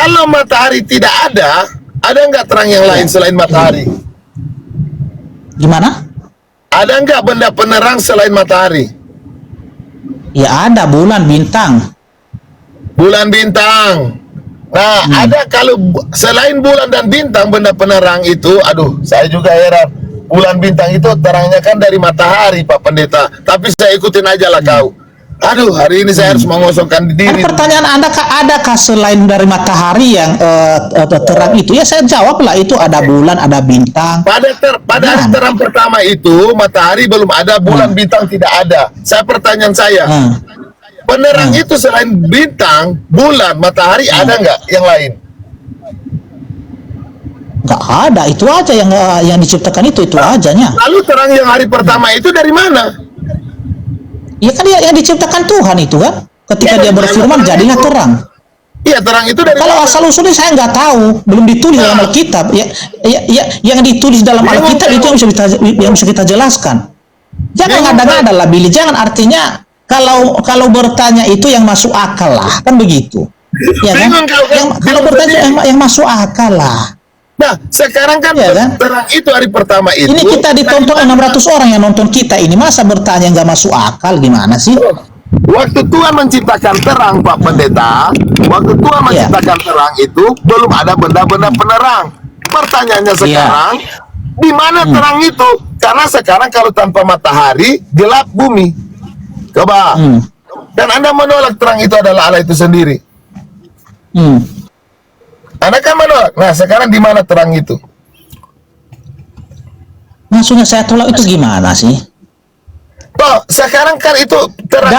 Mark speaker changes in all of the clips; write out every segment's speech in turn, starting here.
Speaker 1: Kalau matahari tidak ada nggak terang yang lain selain matahari?
Speaker 2: Gimana?
Speaker 1: Ada nggak benda penerang selain matahari?
Speaker 2: Ya ada bulan, bintang.
Speaker 1: Bulan, bintang. Nah, ada kalau selain bulan dan bintang benda penerang itu, aduh, saya juga heran. Bulan bintang itu terangnya kan dari matahari, Pak Pendeta. Tapi saya ikutin aja lah kau. Aduh, hari ini saya harus mengosongkan diri.
Speaker 2: Pertanyaan Anda, adakah selain dari matahari yang terang itu? Ya saya jawab lah, itu ada bulan, ada bintang.
Speaker 1: Pada hari terang pertama itu matahari belum ada, bulan bintang tidak ada. Pertanyaan saya, penerang itu selain bintang, bulan, matahari ada nggak yang lain?
Speaker 2: Nggak ada, itu aja yang diciptakan itu ajanya.
Speaker 1: Lalu terang yang hari pertama itu dari mana?
Speaker 2: Ya kan yang diciptakan Tuhan itu kan, ketika dia berfirman jadilah terang.
Speaker 1: Iya, terang itu dari
Speaker 2: kalau
Speaker 1: mana?
Speaker 2: asal usulnya saya nggak tahu, belum ditulis dalam Alkitab. Ya, yang ditulis dalam Alkitab itu yang bisa kita jelaskan. Jangan ngada-ngada lah, Billy. Jangan, artinya kalau bertanya itu yang masuk akal lah, kan begitu. Ya kan? Kalau bertanya yang masuk akal lah.
Speaker 1: Nah, sekarang kan, terang itu hari pertama itu.
Speaker 2: Ini kita ditonton 600 orang yang nonton kita ini, masa bertanya nggak masuk akal, gimana sih?
Speaker 1: Waktu Tuhan menciptakan terang, Pak Pendeta, waktu Tuhan menciptakan terang itu belum ada benda-benda penerang. Pertanyaannya sekarang, di mana terang itu? Karena sekarang kalau tanpa matahari, gelap bumi. Coba. Dan Anda menolak terang itu adalah Allah itu sendiri. Anda kan menolak. Nah, sekarang di mana terang itu?
Speaker 2: Maksudnya saya tolak itu gimana sih?
Speaker 1: Oh, sekarang kan itu terang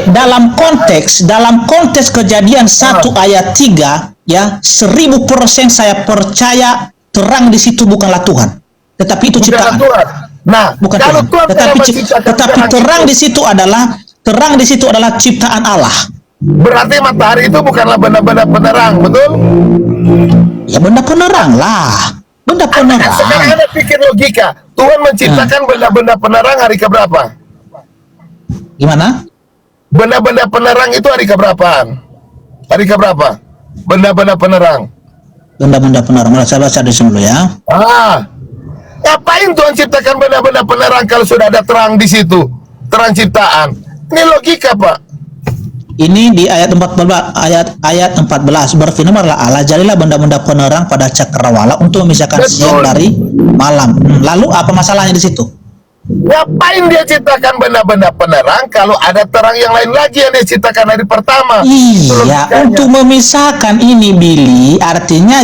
Speaker 2: dalam konteks Kejadian 1 ayat 3 ya, 1000% saya percaya terang di situ bukanlah Tuhan, tetapi itu ciptaan.
Speaker 1: Nah,
Speaker 2: bukan
Speaker 1: kalau
Speaker 2: Tuhan, tetapi terang di situ adalah ciptaan Allah.
Speaker 1: Berarti matahari itu bukanlah benda-benda penerang, betul?
Speaker 2: Ya benda penerang lah, benda penerang.
Speaker 1: Sekarang Anda pikir logika, Tuhan menciptakan benda-benda penerang hari keberapa?
Speaker 2: Gimana?
Speaker 1: Benda-benda penerang itu hari keberapaan? Hari keberapa? Benda-benda penerang.
Speaker 2: Benda-benda penerang, saya baca di sini dulu ya.
Speaker 1: Ngapain Tuhan ciptakan benda-benda penerang kalau sudah ada terang di situ? Terang ciptaan. Ini logika, Pak.
Speaker 2: Ini di ayat 14, ayat 14 berfirmanlah Allah, jadilah benda-benda penerang pada cakrawala untuk memisahkan siang dari malam. Lalu apa masalahnya di situ?
Speaker 1: Ngapain dia ciptakan benda-benda penerang kalau ada terang yang lain lagi yang dia ciptakan dari pertama?
Speaker 2: Iya, untuk memisahkan ini, Billy, artinya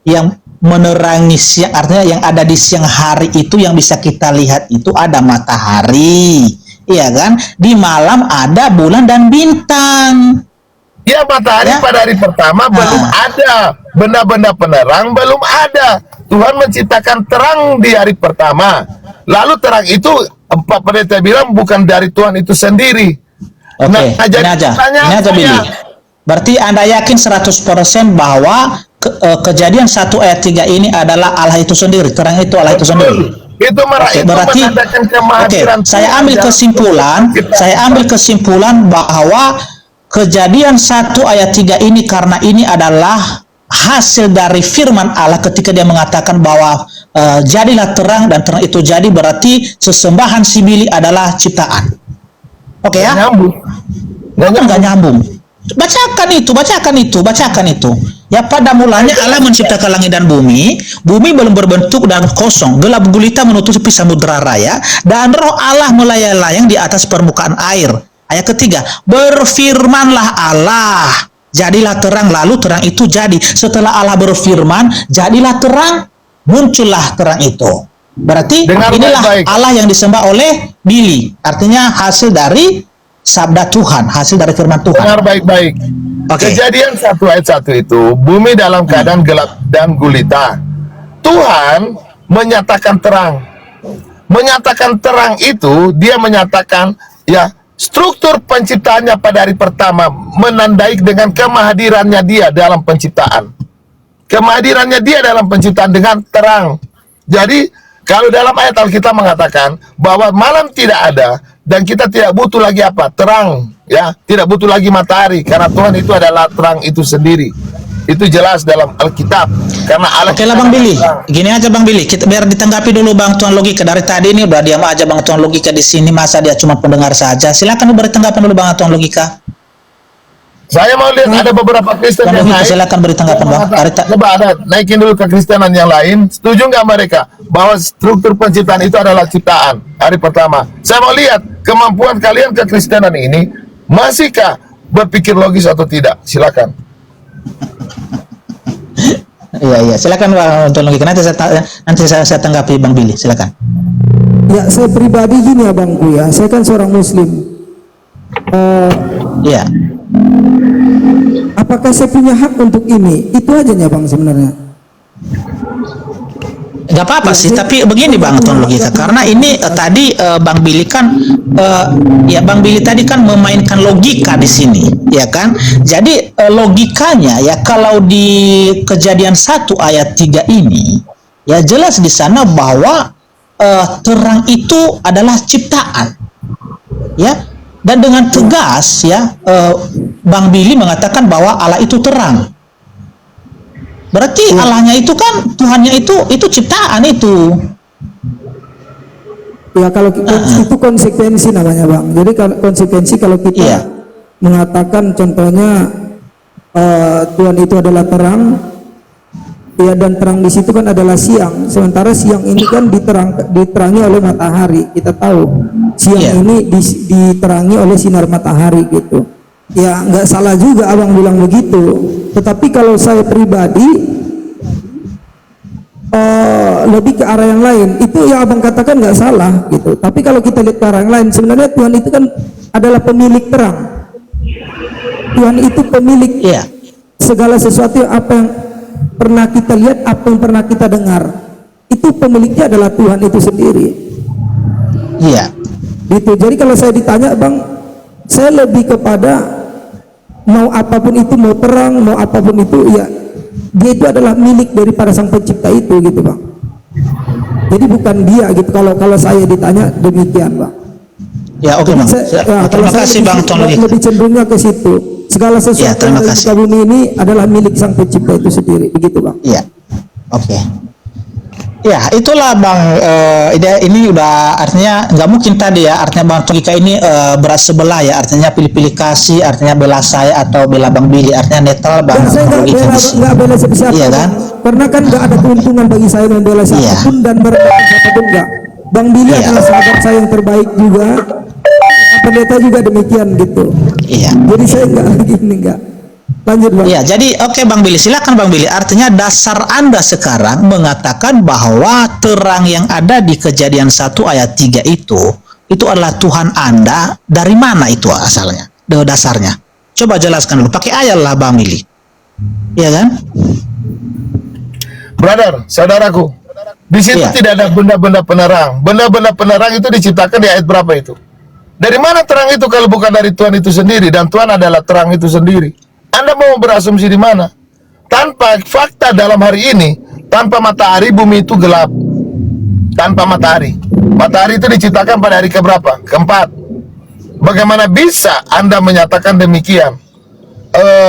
Speaker 2: yang menerangi siang, artinya yang ada di siang hari itu yang bisa kita lihat itu ada matahari. Iya kan? Di malam ada bulan dan bintang.
Speaker 1: Ya, matahari pada hari pertama belum ada. Benda-benda penerang belum ada. Tuhan menciptakan terang di hari pertama. Lalu terang itu, Pak Pendeta bilang bukan dari Tuhan itu sendiri.
Speaker 2: Oke, ini aja Billy. Berarti Anda yakin 100% bahwa Kejadian 1 ayat 3 ini adalah Allah itu sendiri. Terang itu Allah itu sendiri.
Speaker 1: Itu
Speaker 2: berarti saya ambil kesimpulan bahwa Kejadian 1 ayat 3 ini, karena ini adalah hasil dari firman Allah ketika dia mengatakan bahwa jadilah terang, dan terang itu jadi, berarti sesembahan si Billy adalah ciptaan. Oke ya? Nggak nyambung. Bacakan itu. Ya, pada mulanya Allah menciptakan langit dan bumi belum berbentuk dan kosong, gelap gulita menutupi samudera raya, dan roh Allah melayang-layang di atas permukaan air. Ayat ketiga, berfirmanlah Allah, jadilah terang, lalu terang itu jadi. Setelah Allah berfirman, jadilah terang, muncullah terang itu. Berarti inilah Allah yang disembah oleh Billy, artinya hasil dari sabda Tuhan, hasil dari firman Tuhan.
Speaker 1: Dengar baik-baik. Kejadian 1 ayat 1 itu, bumi dalam keadaan gelap dan gulita. Tuhan menyatakan terang. Menyatakan terang itu, dia menyatakan ya struktur penciptaannya pada hari pertama, menandai dengan kemahadirannya dia dalam penciptaan. Kemahadirannya dia dalam penciptaan dengan terang. Jadi kalau dalam ayat Alkitab mengatakan bahwa malam tidak ada dan kita tidak butuh lagi apa? Terang, ya. Tidak butuh lagi matahari, karena Tuhan itu adalah terang itu sendiri. Itu jelas dalam Alkitab. Karena
Speaker 2: Oke lah Bang Billy, gini aja Bang Billy, kita biar ditanggapi dulu Bang Tuan Logika. Dari tadi ini udah diam aja Bang Tuan Logika di sini, masa dia cuma pendengar saja. Silakan beri tanggapan dulu Bang Tuan Logika.
Speaker 1: Saya mau lihat ada beberapa Kristen yang lain.
Speaker 2: Silakan beri tanggapan Bang.
Speaker 1: Coba ada naikin dulu kekristenan yang lain. Setuju nggak mereka bahwa struktur penciptaan itu adalah ciptaan hari pertama? Saya mau lihat kemampuan kalian kekristenan ini masihkah berpikir logis atau tidak? Silakan.
Speaker 2: Iya, silakan Bang Tuan Logika. Nanti saya tanggapi Bang Billy. Silakan.
Speaker 3: Ya, saya pribadi gini ya Bangku ya. Saya kan seorang Muslim.
Speaker 2: Iya.
Speaker 3: Apakah saya punya hak untuk ini? Itu aja ya Bang sebenarnya.
Speaker 2: Gak apa-apa sih, tapi begini Bang Tuan Logika, karena ini tadi Bang Billy kan ya Bang Billy tadi kan memainkan logika di sini, ya kan? Jadi logikanya ya kalau di Kejadian 1 ayat 3 ini ya jelas di sana bahwa terang itu adalah ciptaan. Ya. Dan dengan tegas ya Bang Billy mengatakan bahwa Allah itu terang. Berarti Allahnya itu kan, Tuhannya itu ciptaan itu.
Speaker 3: Ya kalau itu konsekuensi namanya Bang. Jadi konsekuensi kalau kita mengatakan contohnya Tuhan itu adalah terang, ya, dan terang di situ kan adalah siang. Sementara siang ini kan diterangi oleh matahari. Kita tahu siang ini diterangi oleh sinar matahari gitu. Ya nggak salah juga abang bilang begitu. Tetapi kalau saya pribadi lebih ke arah yang lain, itu yang abang katakan nggak salah gitu. Tapi kalau kita lihat ke arah yang lain, sebenarnya Tuhan itu kan adalah pemilik terang. Tuhan itu pemilik segala sesuatu, apa yang pernah kita lihat, apa yang pernah kita dengar, itu pemiliknya adalah Tuhan itu sendiri.
Speaker 2: Iya.
Speaker 3: Gitu. Jadi kalau saya ditanya Bang, saya lebih kepada mau apapun itu, mau terang, mau apapun itu, ya dia itu adalah milik daripada sang pencipta itu gitu Bang. Jadi bukan dia gitu. Kalau saya ditanya demikian Bang.
Speaker 2: Ya oke Bang. Terima kasih Bang Tuan Logika.
Speaker 3: Lebih cenderungnya ke situ. Segala sesuatu yang ada di bumi ini adalah milik sang pencipta itu sendiri, begitu Bang.
Speaker 2: Iya. Oke. Ya itulah Bang, ini udah artinya nggak mungkin tadi ya, artinya Bang Logika ini beras sebelah ya, artinya pilih-pilih kasih, artinya bela saya atau bela Bang Billy, artinya netral Bang.
Speaker 3: Dan saya nggak bela siapa,
Speaker 2: iya kan?
Speaker 3: Karena kan nggak ada keuntungan bagi saya membela siapapun dan merendahkan siapapun nggak. Bang Billy adalah sahabat saya yang terbaik juga, pendeta juga demikian gitu. Iya. Jadi saya nggak lanjut Bang.
Speaker 2: Iya, jadi oke Bang Billy, silakan Bang Billy. Artinya dasar Anda sekarang mengatakan bahwa terang yang ada di Kejadian 1 ayat 3 itu adalah Tuhan Anda. Dari mana itu asalnya? Dasarnya. Coba jelaskan dulu, pakai ayat lah Bang Billy. Iya kan?
Speaker 1: Brother, saudaraku, di situ tidak ada benda-benda penerang. Benda-benda penerang itu diciptakan di ayat berapa itu? Dari mana terang itu kalau bukan dari Tuhan itu sendiri? Dan Tuhan adalah terang itu sendiri. Anda mau berasumsi di mana? Tanpa fakta dalam hari ini, tanpa matahari bumi itu gelap. Tanpa matahari. Matahari itu diciptakan pada hari keberapa? Keempat. Bagaimana bisa Anda menyatakan demikian?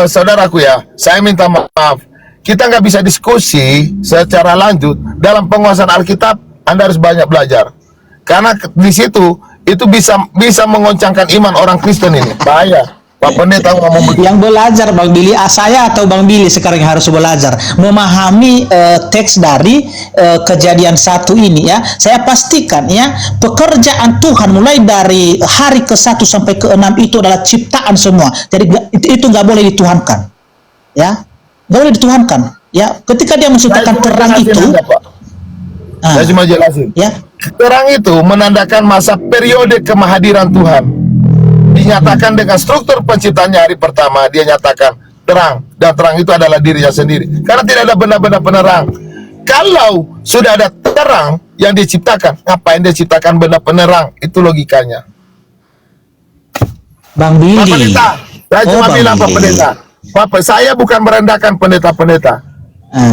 Speaker 1: Saudaraku ya, saya minta maaf. Kita nggak bisa diskusi secara lanjut dalam penguasaan Alkitab. Anda harus banyak belajar. Karena di situ itu bisa mengoncangkan iman orang Kristen ini. Bahaya. Pak Pendeta ngomong begitu.
Speaker 2: Yang belajar Bang Billy, saya atau Bang Billy sekarang yang harus belajar memahami teks dari Kejadian 1 ini ya. Saya pastikan ya, pekerjaan Tuhan mulai dari hari ke-1 sampai ke-6 itu adalah ciptaan semua. Jadi itu nggak boleh dituhankan. Ya. Nggak boleh dituhankan. Ya, ketika dia menciptakan terang itu,
Speaker 1: saya cuma jelasin.
Speaker 2: Ya.
Speaker 1: Terang itu menandakan masa periode kemahadiran Tuhan. Dinyatakan dengan struktur penciptaannya hari pertama, dia nyatakan terang, dan terang itu adalah dirinya sendiri. Karena tidak ada benda-benda penerang. Kalau sudah ada terang yang diciptakan, ngapain dia ciptakan benda penerang? Itu logikanya.
Speaker 2: Bang Billy.
Speaker 1: Pak Pendeta, saya cuma bilang Pak Pendeta. Bapak, saya bukan merendahkan pendeta-pendeta.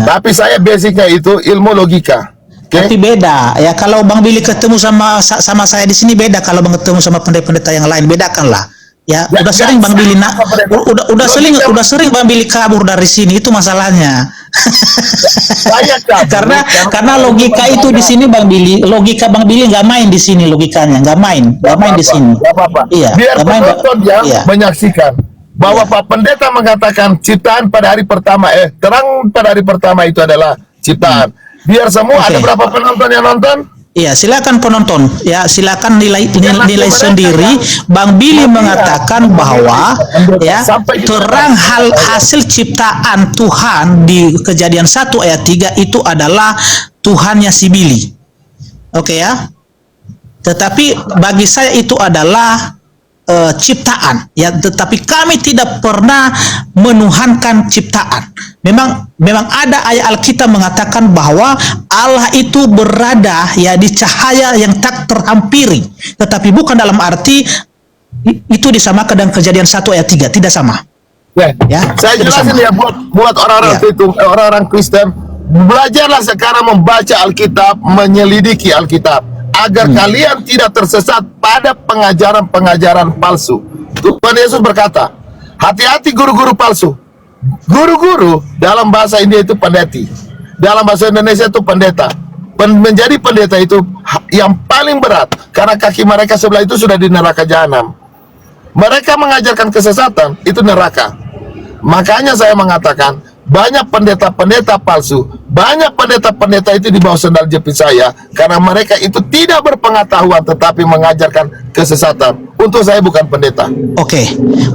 Speaker 1: Tapi saya basicnya itu ilmu logika.
Speaker 2: Tapi beda ya, kalau Bang Billy ketemu sama saya di sini beda kalau Bang ketemu sama pendeta-pendeta yang lain, bedakanlah. Ya, udah sering Bang Billy udah sering Bang Billy kabur dari sini, itu masalahnya. karena logika itu di sini Bang Billy, logika Bang Billy nggak main di sini, logikanya nggak main di sini.
Speaker 1: Iya. Biar penonton yang menyaksikan bahwa Pak Pendeta mengatakan ciptaan pada hari pertama, terang pada hari pertama itu adalah ciptaan. Biar semua ada berapa penonton yang nonton?
Speaker 2: Iya, silakan penonton. Ya, silakan nilai sendiri. Bang Billy mengatakan bahwa ya terang hasil ciptaan Tuhan di Kejadian 1 ayat 3 itu adalah Tuhannya si Billy. Oke ya. Tetapi bagi saya itu adalah ciptaan ya, tetapi kami tidak pernah menuhankan ciptaan. Memang ada ayat Alkitab mengatakan bahwa Allah itu berada ya di cahaya yang tak terhampiri, tetapi bukan dalam arti itu disamakan dengan Kejadian 1 ayat 3, tidak sama.
Speaker 1: Ya, saya jelasin ya buat orang-orang itu, orang-orang Kristen, belajarlah sekarang membaca Alkitab, menyelidiki Alkitab, agar kalian tidak tersesat pada pengajaran-pengajaran palsu. Tuhan Yesus berkata, hati-hati guru-guru palsu. Guru-guru dalam bahasa India itu pendeti, dalam bahasa Indonesia itu pendeta. Menjadi pendeta itu yang paling berat, karena kaki mereka sebelah itu sudah di neraka jahanam. Mereka mengajarkan kesesatan, itu neraka. Makanya saya mengatakan, banyak pendeta-pendeta palsu, banyak pendeta-pendeta itu di bawah sendal jepit saya, karena mereka itu tidak berpengetahuan tetapi mengajarkan kesesatan. Untuk saya bukan pendeta.
Speaker 2: Oke.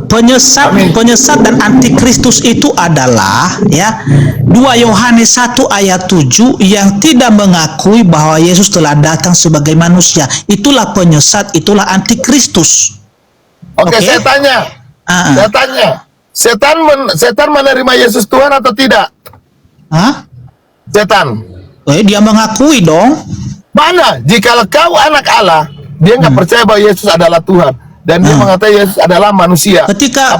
Speaker 2: Penyesat dan antikristus itu adalah ya 2 Yohanes 1 ayat 7 yang tidak mengakui bahwa Yesus telah datang sebagai manusia. Itulah penyesat, itulah antikristus.
Speaker 1: Oke, saya tanya. Setan menerima Yesus Tuhan atau tidak?
Speaker 2: Hah?
Speaker 1: Setan.
Speaker 2: Dia mengakui dong.
Speaker 1: Mana? Jikalau kau anak Allah, dia nggak percaya bahwa Yesus adalah Tuhan, dan dia mengatakan Yesus adalah manusia.
Speaker 2: Ketika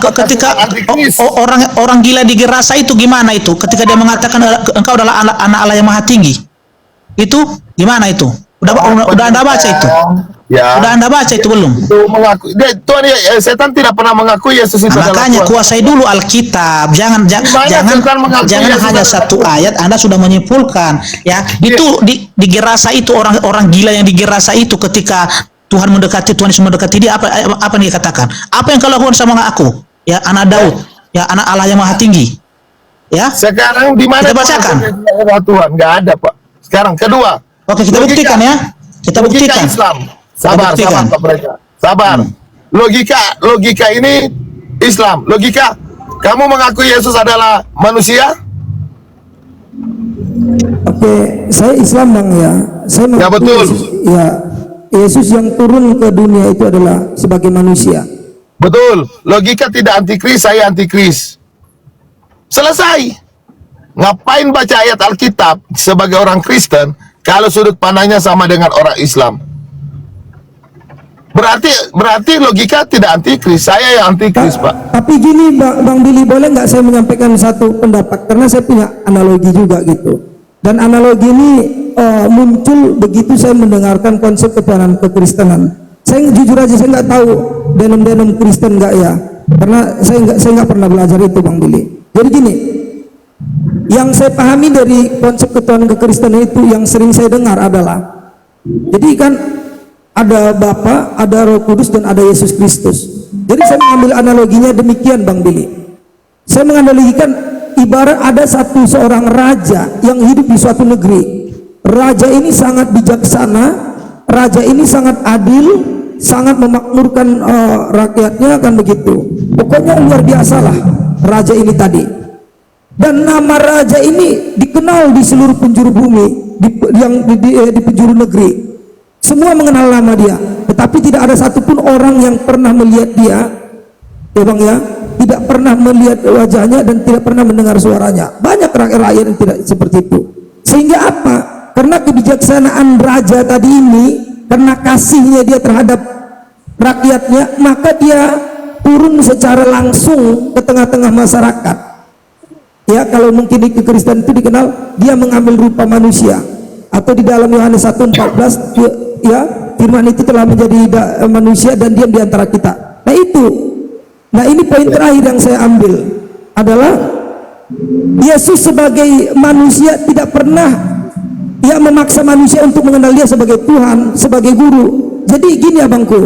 Speaker 2: orang gila di Gerasa itu gimana itu? Ketika dia mengatakan engkau adalah anak Allah yang maha tinggi, itu gimana itu? Udah Anda baca itu? Ya. Udah Anda baca itu belum?
Speaker 1: Itu mengaku, Tuhan setan tidak pernah mengaku Yesus itu adalah
Speaker 2: Tuhan. Makanya kuasai dulu Alkitab. Jangan hanya satu ayat Anda sudah menyimpulkan. Ya, itu di Gerasa itu orang gila yang di Gerasa itu ketika Tuhan mendekati, Tuhan Yesus mendekati dia, apa yang dia katakan? Apa yang kau lakukan sama aku? Ya, anak Daud, ya anak Allah yang maha tinggi. Ya.
Speaker 1: Sekarang di mana
Speaker 2: kita bacakan?
Speaker 1: Tuhan nggak ada, Pak. Sekarang kedua.
Speaker 2: Oke, kita buktikan ya. Kita buktikan.
Speaker 1: Islam. Sabar, Pak mereka. Sabar. Logika ini Islam. Logika, kamu mengaku Yesus adalah manusia?
Speaker 3: Oke, saya Islam Bang ya. Saya mengaku
Speaker 1: betul.
Speaker 3: Yesus yang turun ke dunia itu adalah sebagai manusia.
Speaker 1: Betul. Logika tidak antikris, saya antikris. Selesai. Ngapain baca ayat Alkitab sebagai orang Kristen kalau sudut pandangnya sama dengan orang Islam? Berarti logika tidak antikris, saya yang antikris, Pak.
Speaker 3: Tapi gini, Bang Billy, boleh nggak saya menyampaikan satu pendapat, karena saya punya analogi juga gitu. Dan analogi ini muncul begitu saya mendengarkan konsep ketuhanan kekristenan. Saya jujur aja, saya nggak tahu denom Kristen nggak ya, karena saya nggak pernah belajar itu, Bang Billy. Jadi gini, yang saya pahami dari konsep ketuhanan kekristenan itu yang sering saya dengar adalah, jadi kan ada Bapa, ada Roh Kudus, dan ada Yesus Kristus. Jadi saya mengambil analoginya demikian, Bang Billy. Saya menganalogikan ibarat ada seorang raja yang hidup di suatu negeri. Raja ini sangat bijaksana, raja ini sangat adil, sangat memakmurkan rakyatnya, kan begitu. Pokoknya luar biasa lah raja ini tadi. Dan nama raja ini dikenal di seluruh penjuru bumi, di penjuru negeri. Semua mengenal nama dia, tetapi tidak ada satupun orang yang pernah melihat dia, ya Bang ya, tidak pernah melihat wajahnya dan tidak pernah mendengar suaranya. Banyak rakyat yang tidak seperti itu. Sehingga apa? Karena kebijaksanaan raja tadi ini, karena kasihnya dia terhadap rakyatnya, maka dia turun secara langsung ke tengah-tengah masyarakat. Ya, kalau mungkin di Kristen itu dikenal dia mengambil rupa manusia. atau di dalam Yohanes 1:14 ya, firman itu telah menjadi manusia dan diam di antara kita. Nah itu, nah ini poin terakhir yang saya ambil adalah Yesus sebagai manusia tidak pernah memaksa manusia untuk mengenal dia sebagai Tuhan, sebagai guru. Jadi gini abangku,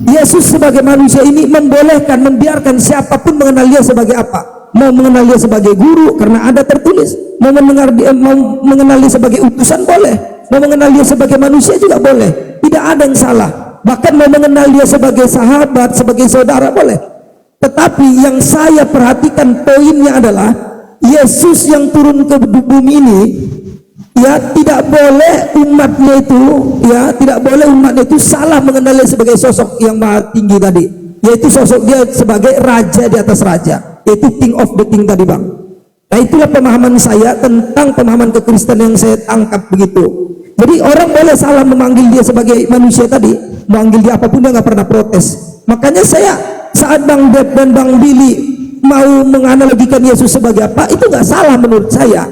Speaker 3: Yesus sebagai manusia ini membolehkan, membiarkan siapapun mengenal dia sebagai apa. Mau mengenal dia sebagai guru karena ada tertulis, mau mengenal dia sebagai utusan boleh, mau mengenal dia sebagai manusia juga boleh, tidak ada yang salah. Bahkan mau mengenal dia sebagai sahabat, sebagai saudara boleh. Tetapi yang saya perhatikan poinnya adalah Yesus yang turun ke bumi ini, ya tidak boleh umatnya itu, ya tidak boleh umatnya itu salah mengenal dia sebagai sosok yang maha tinggi tadi, yaitu sosok dia sebagai raja di atas raja, yaitu king of the king tadi bang. Nah itulah pemahaman saya tentang pemahaman kekristen yang saya tangkap begitu. Jadi orang boleh salah memanggil dia sebagai manusia tadi, memanggil dia apapun dia nggak pernah protes. Makanya saya saat Bang Deb dan Bang Billy mau menganalogikan Yesus sebagai apa, itu nggak salah menurut saya,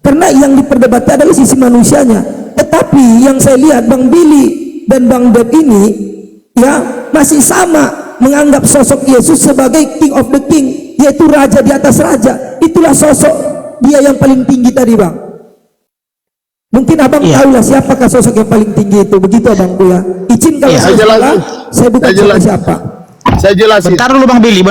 Speaker 3: karena yang diperdebatkan adalah sisi manusianya. Tetapi yang saya lihat Bang Billy dan Bang Deb ini ya masih sama menganggap sosok Yesus sebagai king of the king, yaitu raja di atas raja. Itulah sosok dia yang paling tinggi tadi bang. Mungkin abang tahulah siapakah sosok yang paling tinggi itu, begitu abangku ya. Izin kalau saya salah, saya bukan siapa.
Speaker 1: Saya jelasin.
Speaker 2: Bentar dulu Bang Billy,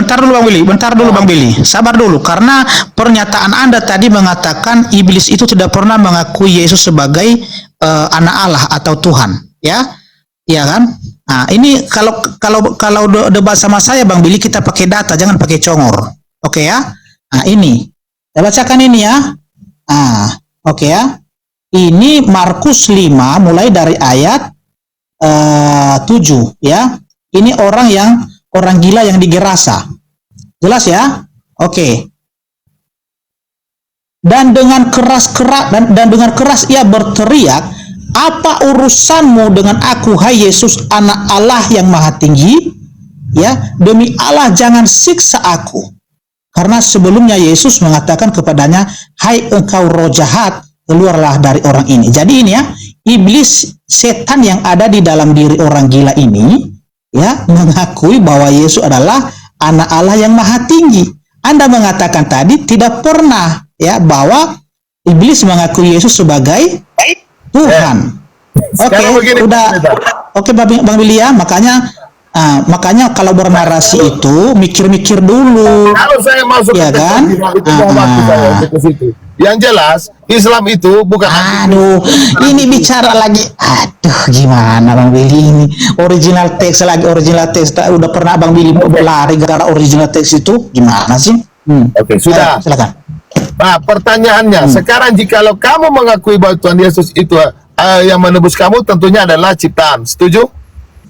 Speaker 2: sabar dulu, karena pernyataan Anda tadi mengatakan iblis itu tidak pernah mengakui Yesus sebagai anak Allah atau Tuhan, ya, iya kan? Nah, ini kalau debat sama saya Bang Billy, kita pakai data, jangan pakai congor, oke ya? Nah ini, saya bacakan ini ya. Nah, oke ya. Ini Markus 5 mulai dari ayat 7 ya. Ini orang gila yang di Gerasa. Jelas ya? Oke. Dan dengan keras ia berteriak, "Apa urusanmu dengan aku, hai Yesus, anak Allah yang maha tinggi? Ya, demi Allah jangan siksa aku." Karena sebelumnya Yesus mengatakan kepadanya, "Hai engkau roh jahat, keluarlah dari orang ini." Jadi ini ya, iblis, setan yang ada di dalam diri orang gila ini ya mengakui bahwa Yesus adalah anak Allah yang maha tinggi. Anda mengatakan tadi tidak pernah ya bahwa iblis mengakui Yesus sebagai Tuhan. Oke, Bang Billy ya, makanya kalau bernarasi itu mikir-mikir dulu.
Speaker 1: Kalau saya masuk
Speaker 2: ya
Speaker 1: ke
Speaker 2: kan?
Speaker 1: itu mau waktu saya ke situ. Yang jelas Islam itu bukan.
Speaker 2: Aduh, ini bicara lagi. Aduh, gimana Bang Billy ini? Original text lagi, original text. Udah pernah Bang Billy berlari gara-gara original text itu? Gimana sih?
Speaker 1: Oke, sudah.
Speaker 2: Silakan.
Speaker 1: Nah, pertanyaannya, sekarang jikalau kamu mengakui bahwa Tuhan Yesus itu yang menebus kamu, tentunya adalah ciptaan. Setuju?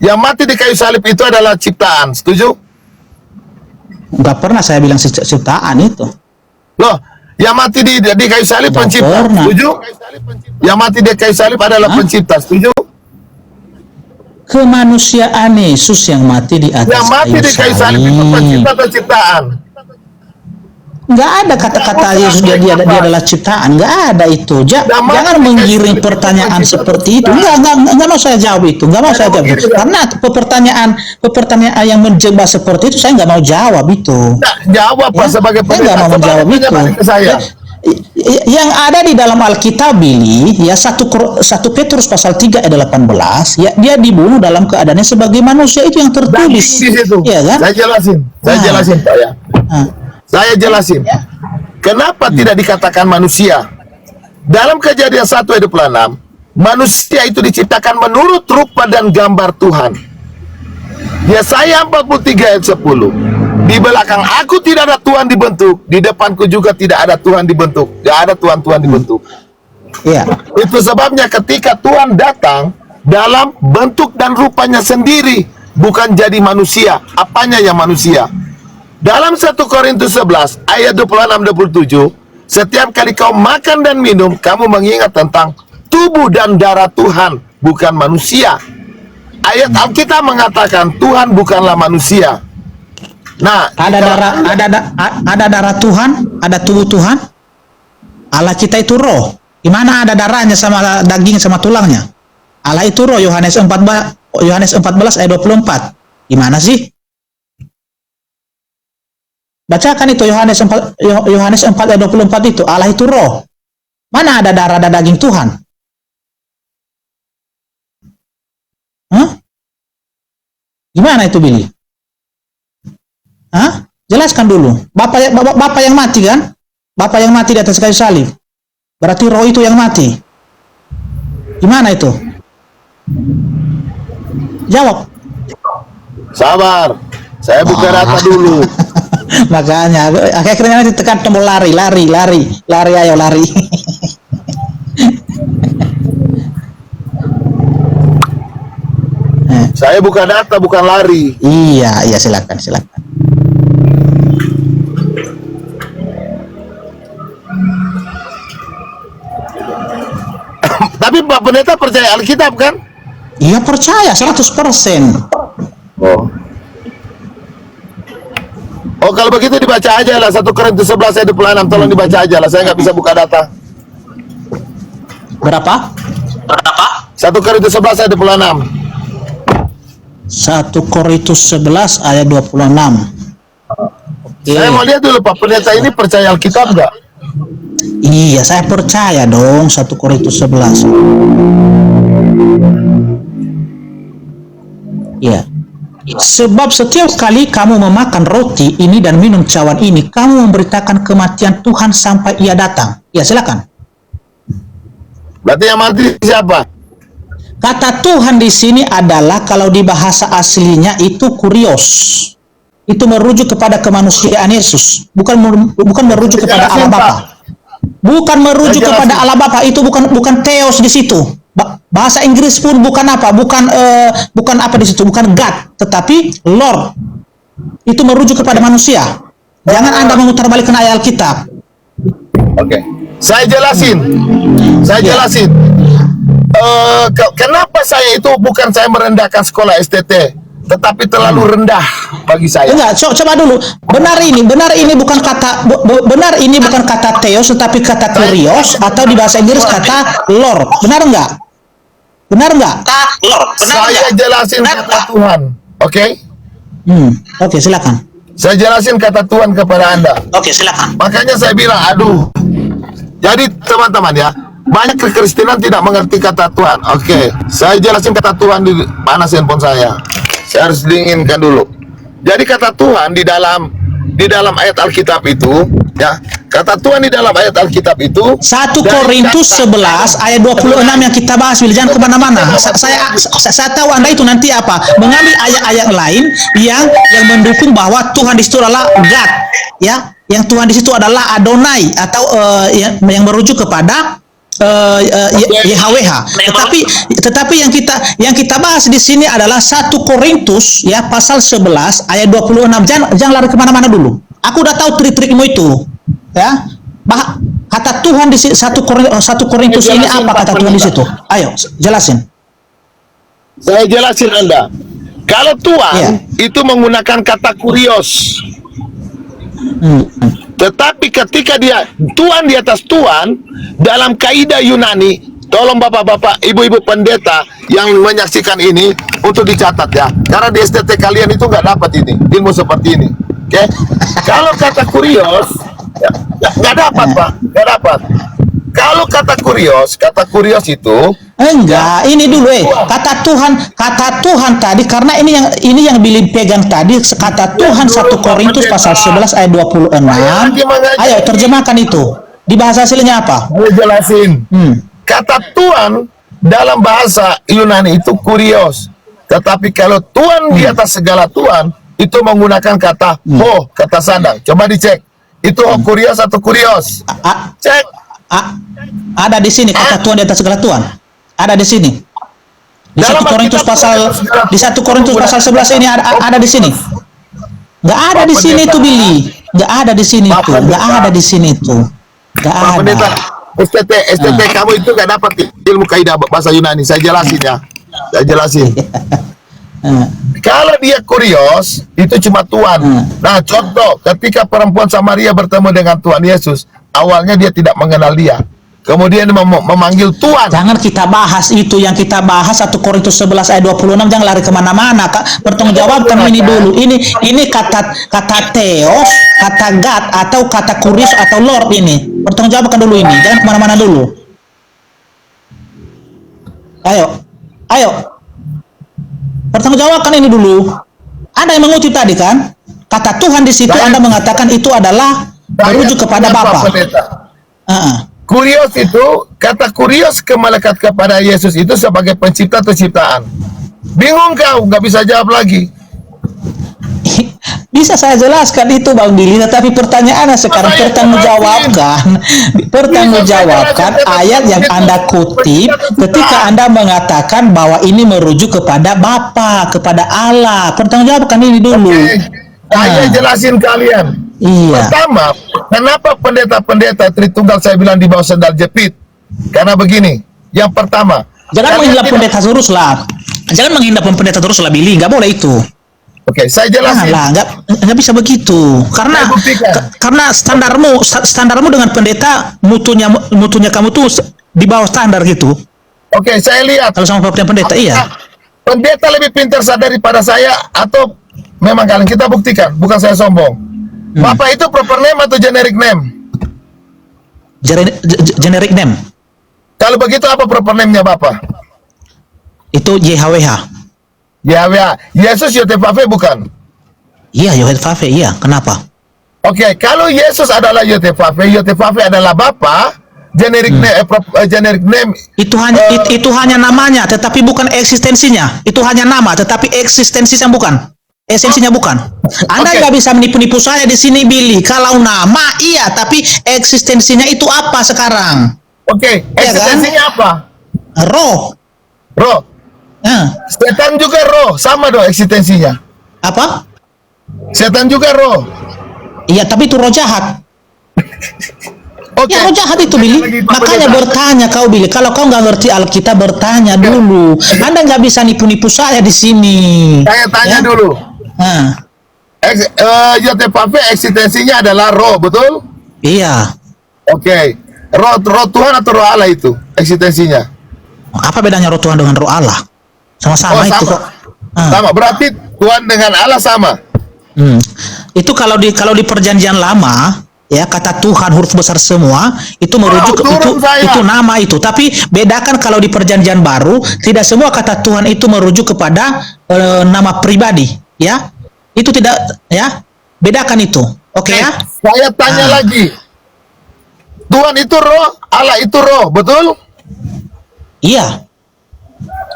Speaker 1: Yang mati di kayu salib itu adalah ciptaan. Setuju?
Speaker 2: Nggak pernah saya bilang ciptaan itu.
Speaker 1: Loh, yang mati di kayu salib pencipta. Setuju? Yang mati di kayu salib adalah pencipta. Setuju?
Speaker 2: Kemanusiaan Yesus yang mati di atas
Speaker 1: yang mati di kayu salib itu pencipta atau ciptaan?
Speaker 2: Nggak ada kata-kata Yesus dia adalah ciptaan, nggak ada itu. Jangan menggiring pertanyaan seperti itu. Nggak mau saya jawab itu, nggak mau saya jawab itu. Karena pertanyaan yang menjebak seperti itu saya nggak mau jawab itu.
Speaker 1: Jawab ya? Sebagai
Speaker 2: saya nggak mau menjawab itu. Yang ada di dalam Alkitab Billy ya 1 Petrus pasal 3 ayat 18 ya, dia dibunuh dalam keadaannya sebagai manusia, itu yang tertulis. Ya kan?
Speaker 1: Saya jelasin Pak ya. Saya jelasin. Kenapa tidak dikatakan manusia? Dalam Kejadian 1 ayat 26, manusia itu diciptakan menurut rupa dan gambar Tuhan. Yesaya 43 ayat 10. Di belakang aku tidak ada Tuhan dibentuk, di depanku juga tidak ada Tuhan dibentuk. Tidak ada Tuhan dibentuk.
Speaker 2: Iya.
Speaker 1: Itu sebabnya ketika Tuhan datang dalam bentuk dan rupanya sendiri, bukan jadi manusia. Apanya yang manusia? Dalam 1 Korintus 11 ayat 26-27, setiap kali kau makan dan minum, kamu mengingat tentang tubuh dan darah Tuhan, bukan manusia. Ayat Alkitab mengatakan Tuhan bukanlah manusia. Nah,
Speaker 2: ada darah Tuhan, ada tubuh Tuhan. Allah kita itu roh, Gimana ada darahnya sama daging sama tulangnya? Allah itu roh, Yohanes 14 ayat 24. Gimana sih? Bacakan itu Yohanes 4 ayat 24 itu. Allah itu roh. Mana ada darah dan daging Tuhan? Hah? Gimana itu, Billy? Hah? Jelaskan dulu. Bapak yang mati kan? Bapak yang mati di atas kayu salib. Berarti roh itu yang mati. Gimana itu? Jawab.
Speaker 1: Sabar. Saya buka data dulu.
Speaker 2: Makanya akhirnya nanti tekan tombol lari, ayo lari.
Speaker 1: Saya buka data, bukan lari.
Speaker 2: Iya, silakan.
Speaker 1: Tapi Pak Pendeta percaya Alkitab kan?
Speaker 2: Iya, percaya 100%.
Speaker 1: Oh, kalau begitu dibaca aja lah 1 Korintus 11 ayat 26. Tolong dibaca aja lah, saya nggak bisa buka data.
Speaker 2: Berapa?
Speaker 1: 1 Korintus 11 ayat 26.
Speaker 2: 1 Korintus 11 ayat 26.
Speaker 1: Saya mau lihat dulu Pak Pendeta ini percaya Alkitab nggak?
Speaker 2: Iya, saya percaya dong 1 Korintus 11. Iya. Sebab setiap kali kamu memakan roti ini dan minum cawan ini, kamu memberitakan kematian Tuhan sampai Ia datang. Ya, silakan.
Speaker 1: Berarti yang mati siapa?
Speaker 2: Kata Tuhan di sini adalah kalau di bahasa aslinya itu kurios. Itu merujuk kepada kemanusiaan Yesus, bukan merujuk kepada Allah Bapa. Bukan merujuk kepada Allah Bapa, itu bukan theos di situ. Bahasa Inggris pun bukan apa di situ, bukan God, tetapi Lord. Itu merujuk kepada manusia. Jangan Anda memutarbalikkan ayat Alkitab.
Speaker 1: Oke. Saya jelasin. Kenapa saya itu bukan saya merendahkan sekolah STT, tetapi terlalu rendah bagi saya.
Speaker 2: Enggak, coba dulu. Benar ini bukan kata theos, tetapi kata kurios, atau di bahasa Inggris kata Lord. Benar enggak?
Speaker 1: Saya jelasin kata Tuhan. Oke?
Speaker 2: Oke, silakan.
Speaker 1: Saya jelasin kata Tuhan kepada Anda.
Speaker 2: Oke, silakan.
Speaker 1: Makanya saya bilang, aduh. Jadi teman-teman ya, banyak kekristenan tidak mengerti kata Tuhan. Oke, saya jelasin kata Tuhan di mana handphone saya. Saya harus dinginkan dulu. Jadi kata Tuhan di dalam ayat Alkitab itu, ya, kata Tuhan di dalam ayat Alkitab itu
Speaker 2: 1 Korintus 11 ayat 26 yang kita bahas, jangan kemana-mana. Saya tahu Anda itu nanti apa? Mengambil ayat-ayat lain yang mendukung bahwa Tuhan di situ adalah God, ya. Yang Tuhan di situ adalah Adonai atau yang merujuk kepada YHWH. Tetapi yang kita bahas di sini adalah 1 Korintus ya pasal 11 ayat 26. Jangan lari kemana-mana dulu. Aku udah tahu trik-trikmu itu. Ya. Kata Tuhan di 1 Korintus ini apa kata Tuhan di situ? Ayo, jelasin.
Speaker 1: Saya jelasin Anda. Kalau Tuhan itu menggunakan kata kurios. Tetapi ketika Tuhan di atas Tuhan dalam kaidah Yunani, tolong bapak-bapak, ibu-ibu pendeta yang menyaksikan ini untuk dicatat ya, karena di STT kalian itu nggak dapat ini ilmu seperti ini. Oke? Kalau kata kurios nggak dapat Pak, nggak dapat. Kalau kata kurios itu
Speaker 2: enggak, ini dulu kata Tuhan tadi, karena ini yang Billy pegang tadi, kata Tuhan 1 Korintus pasal 11 ayat 26. Ayo terjemahkan itu. Di bahasa aslinya apa?
Speaker 1: Mau jelasin. Kata Tuhan dalam bahasa Yunani itu kurios. Tetapi kalau Tuhan di atas segala Tuhan itu menggunakan kata ho, kata sandang. Coba dicek. Itu ho kurios atau kurios? Cek.
Speaker 2: Ada di sini kata Tuhan di atas segala Tuhan. Ada di sini. Di 1 Korintus pasal 11 ini ada di sini. Enggak ada di sini tuh Billy. Enggak ada di sini tuh. Enggak ada di sini tuh. Enggak ada.
Speaker 1: STT kamu itu enggak dapat ilmu kaidah bahasa Yunani. Saya jelasin ya. Saya jelasin. Kalau dia kurios itu cuma Tuhan. Nah, contoh ketika perempuan Samaria bertemu dengan Tuhan Yesus, awalnya dia tidak mengenal dia. kemudian memanggil Tuhan.
Speaker 2: Jangan kita bahas itu, yang kita bahas 1 Korintus 11 ayat 26, jangan lari kemana-mana, Kak. Pertanggungjawabkan ini dulu. Ini kata Theos, kata God, atau kata Kurios atau Lord ini. Pertanggungjawabkan dulu ini, jangan kemana-mana dulu. Ayo. Pertanggungjawabkan ini dulu. Anda yang mengutip tadi kan, kata Tuhan di situ Anda mengatakan itu adalah merujuk kepada Bapa.
Speaker 1: Kurios itu, kata kurios ke malaikat kepada Yesus itu sebagai pencipta atau ciptaan. Bingung kau, nggak bisa jawab lagi.
Speaker 2: Bisa saya jelaskan itu Bang Billy, tetapi pertanyaannya sekarang pertanggungjawabkan ayat yang Anda kutip ketika Anda mengatakan bahwa ini merujuk kepada Bapa, kepada Allah. Pertanggungjawabkan ini dulu.
Speaker 1: Saya jelasin kalian.
Speaker 2: Iya.
Speaker 1: Pertama, kenapa pendeta-pendeta Tritunggal saya bilang di bawah sandal jepit? Karena begini, yang pertama,
Speaker 2: jangan menghina pendeta terus lah. Jangan menghina pendeta terus lah, Billy. Nggak boleh itu.
Speaker 1: Oke, saya jelasin.
Speaker 2: Nggak bisa begitu. Karena standarmu dengan pendeta mutunya kamu tuh di bawah standar gitu.
Speaker 1: Oke, saya lihat.
Speaker 2: Kalau sama pendeta, iya.
Speaker 1: Pendeta lebih pintar daripada saya atau memang kalian, kita buktikan, bukan saya sombong. Bapak itu proper name atau generic name?
Speaker 2: Generic name.
Speaker 1: Kalau begitu apa proper name-nya Bapak?
Speaker 2: Itu YHWH.
Speaker 1: YHWH. Yesus Yotefave bukan?
Speaker 2: Iya, Yotefave, iya. Kenapa?
Speaker 1: Oke, kalau Yesus adalah Yotefave adalah Bapa, generic name
Speaker 2: itu hanya namanya, tetapi bukan eksistensinya. Itu hanya nama, tetapi eksistensinya bukan. Esensinya bukan. Anda nggak bisa menipu-nipu saya di sini, Billy. Kalau nama iya, tapi eksistensinya itu apa sekarang?
Speaker 1: Oke, eksistensinya apa?
Speaker 2: Roh.
Speaker 1: Setan juga roh, sama dong eksistensinya.
Speaker 2: Apa?
Speaker 1: Setan juga roh.
Speaker 2: Iya, tapi itu roh jahat. Ya, roh jahat itu, Billy. Makanya bertanya kau, Billy. Kalau kau nggak ngerti Alkitab, bertanya dulu. Anda nggak bisa nipu-nipu saya di sini.
Speaker 1: Saya tanya dulu. Yotefave eksistensinya adalah roh, betul?
Speaker 2: Iya.
Speaker 1: Oke. Roh Tuhan atau roh Allah itu eksistensinya?
Speaker 2: Apa bedanya roh Tuhan dengan roh Allah? Sama-sama itu kok.
Speaker 1: Sama. Berarti Tuhan dengan Allah sama.
Speaker 2: Itu kalau di perjanjian lama, ya, kata Tuhan huruf besar semua itu merujuk itu nama itu. Tapi bedakan kalau di perjanjian baru, tidak semua kata Tuhan itu merujuk kepada nama pribadi. Ya, itu tidak, ya, bedakan itu, oke ya?
Speaker 1: Saya tanya lagi, Tuhan itu roh, Allah itu roh, betul?
Speaker 2: Iya.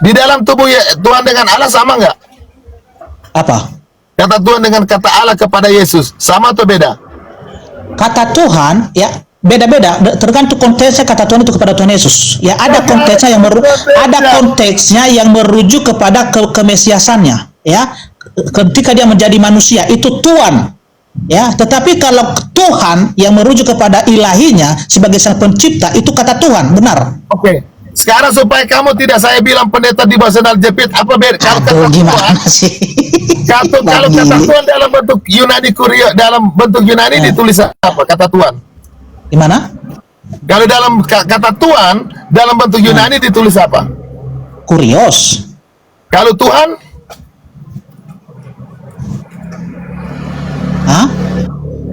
Speaker 1: Di dalam tubuh Tuhan dengan Allah sama nggak?
Speaker 2: Apa?
Speaker 1: Kata Tuhan dengan kata Allah kepada Yesus, sama atau beda?
Speaker 2: Kata Tuhan, ya, beda-beda, tergantung konteksnya kata Tuhan itu kepada Tuhan Yesus. Ya, ada konteksnya yang merujuk kepada kemesiasannya, ya. Ketika dia menjadi manusia itu Tuhan, ya. Tetapi kalau Tuhan yang merujuk kepada ilahinya sebagai sang pencipta itu kata Tuhan, benar.
Speaker 1: Oke. Sekarang supaya kamu tidak saya bilang pendeta di bawah sandal jepit, apa beda?
Speaker 2: Aduh, gimana sih?
Speaker 1: Kalau kata Tuhan dalam bentuk Yunani ditulis apa kata Tuhan?
Speaker 2: Gimana?
Speaker 1: Kalau dalam kata Tuhan dalam bentuk Yunani ditulis apa?
Speaker 2: Kurios.
Speaker 1: Kalau Tuhan?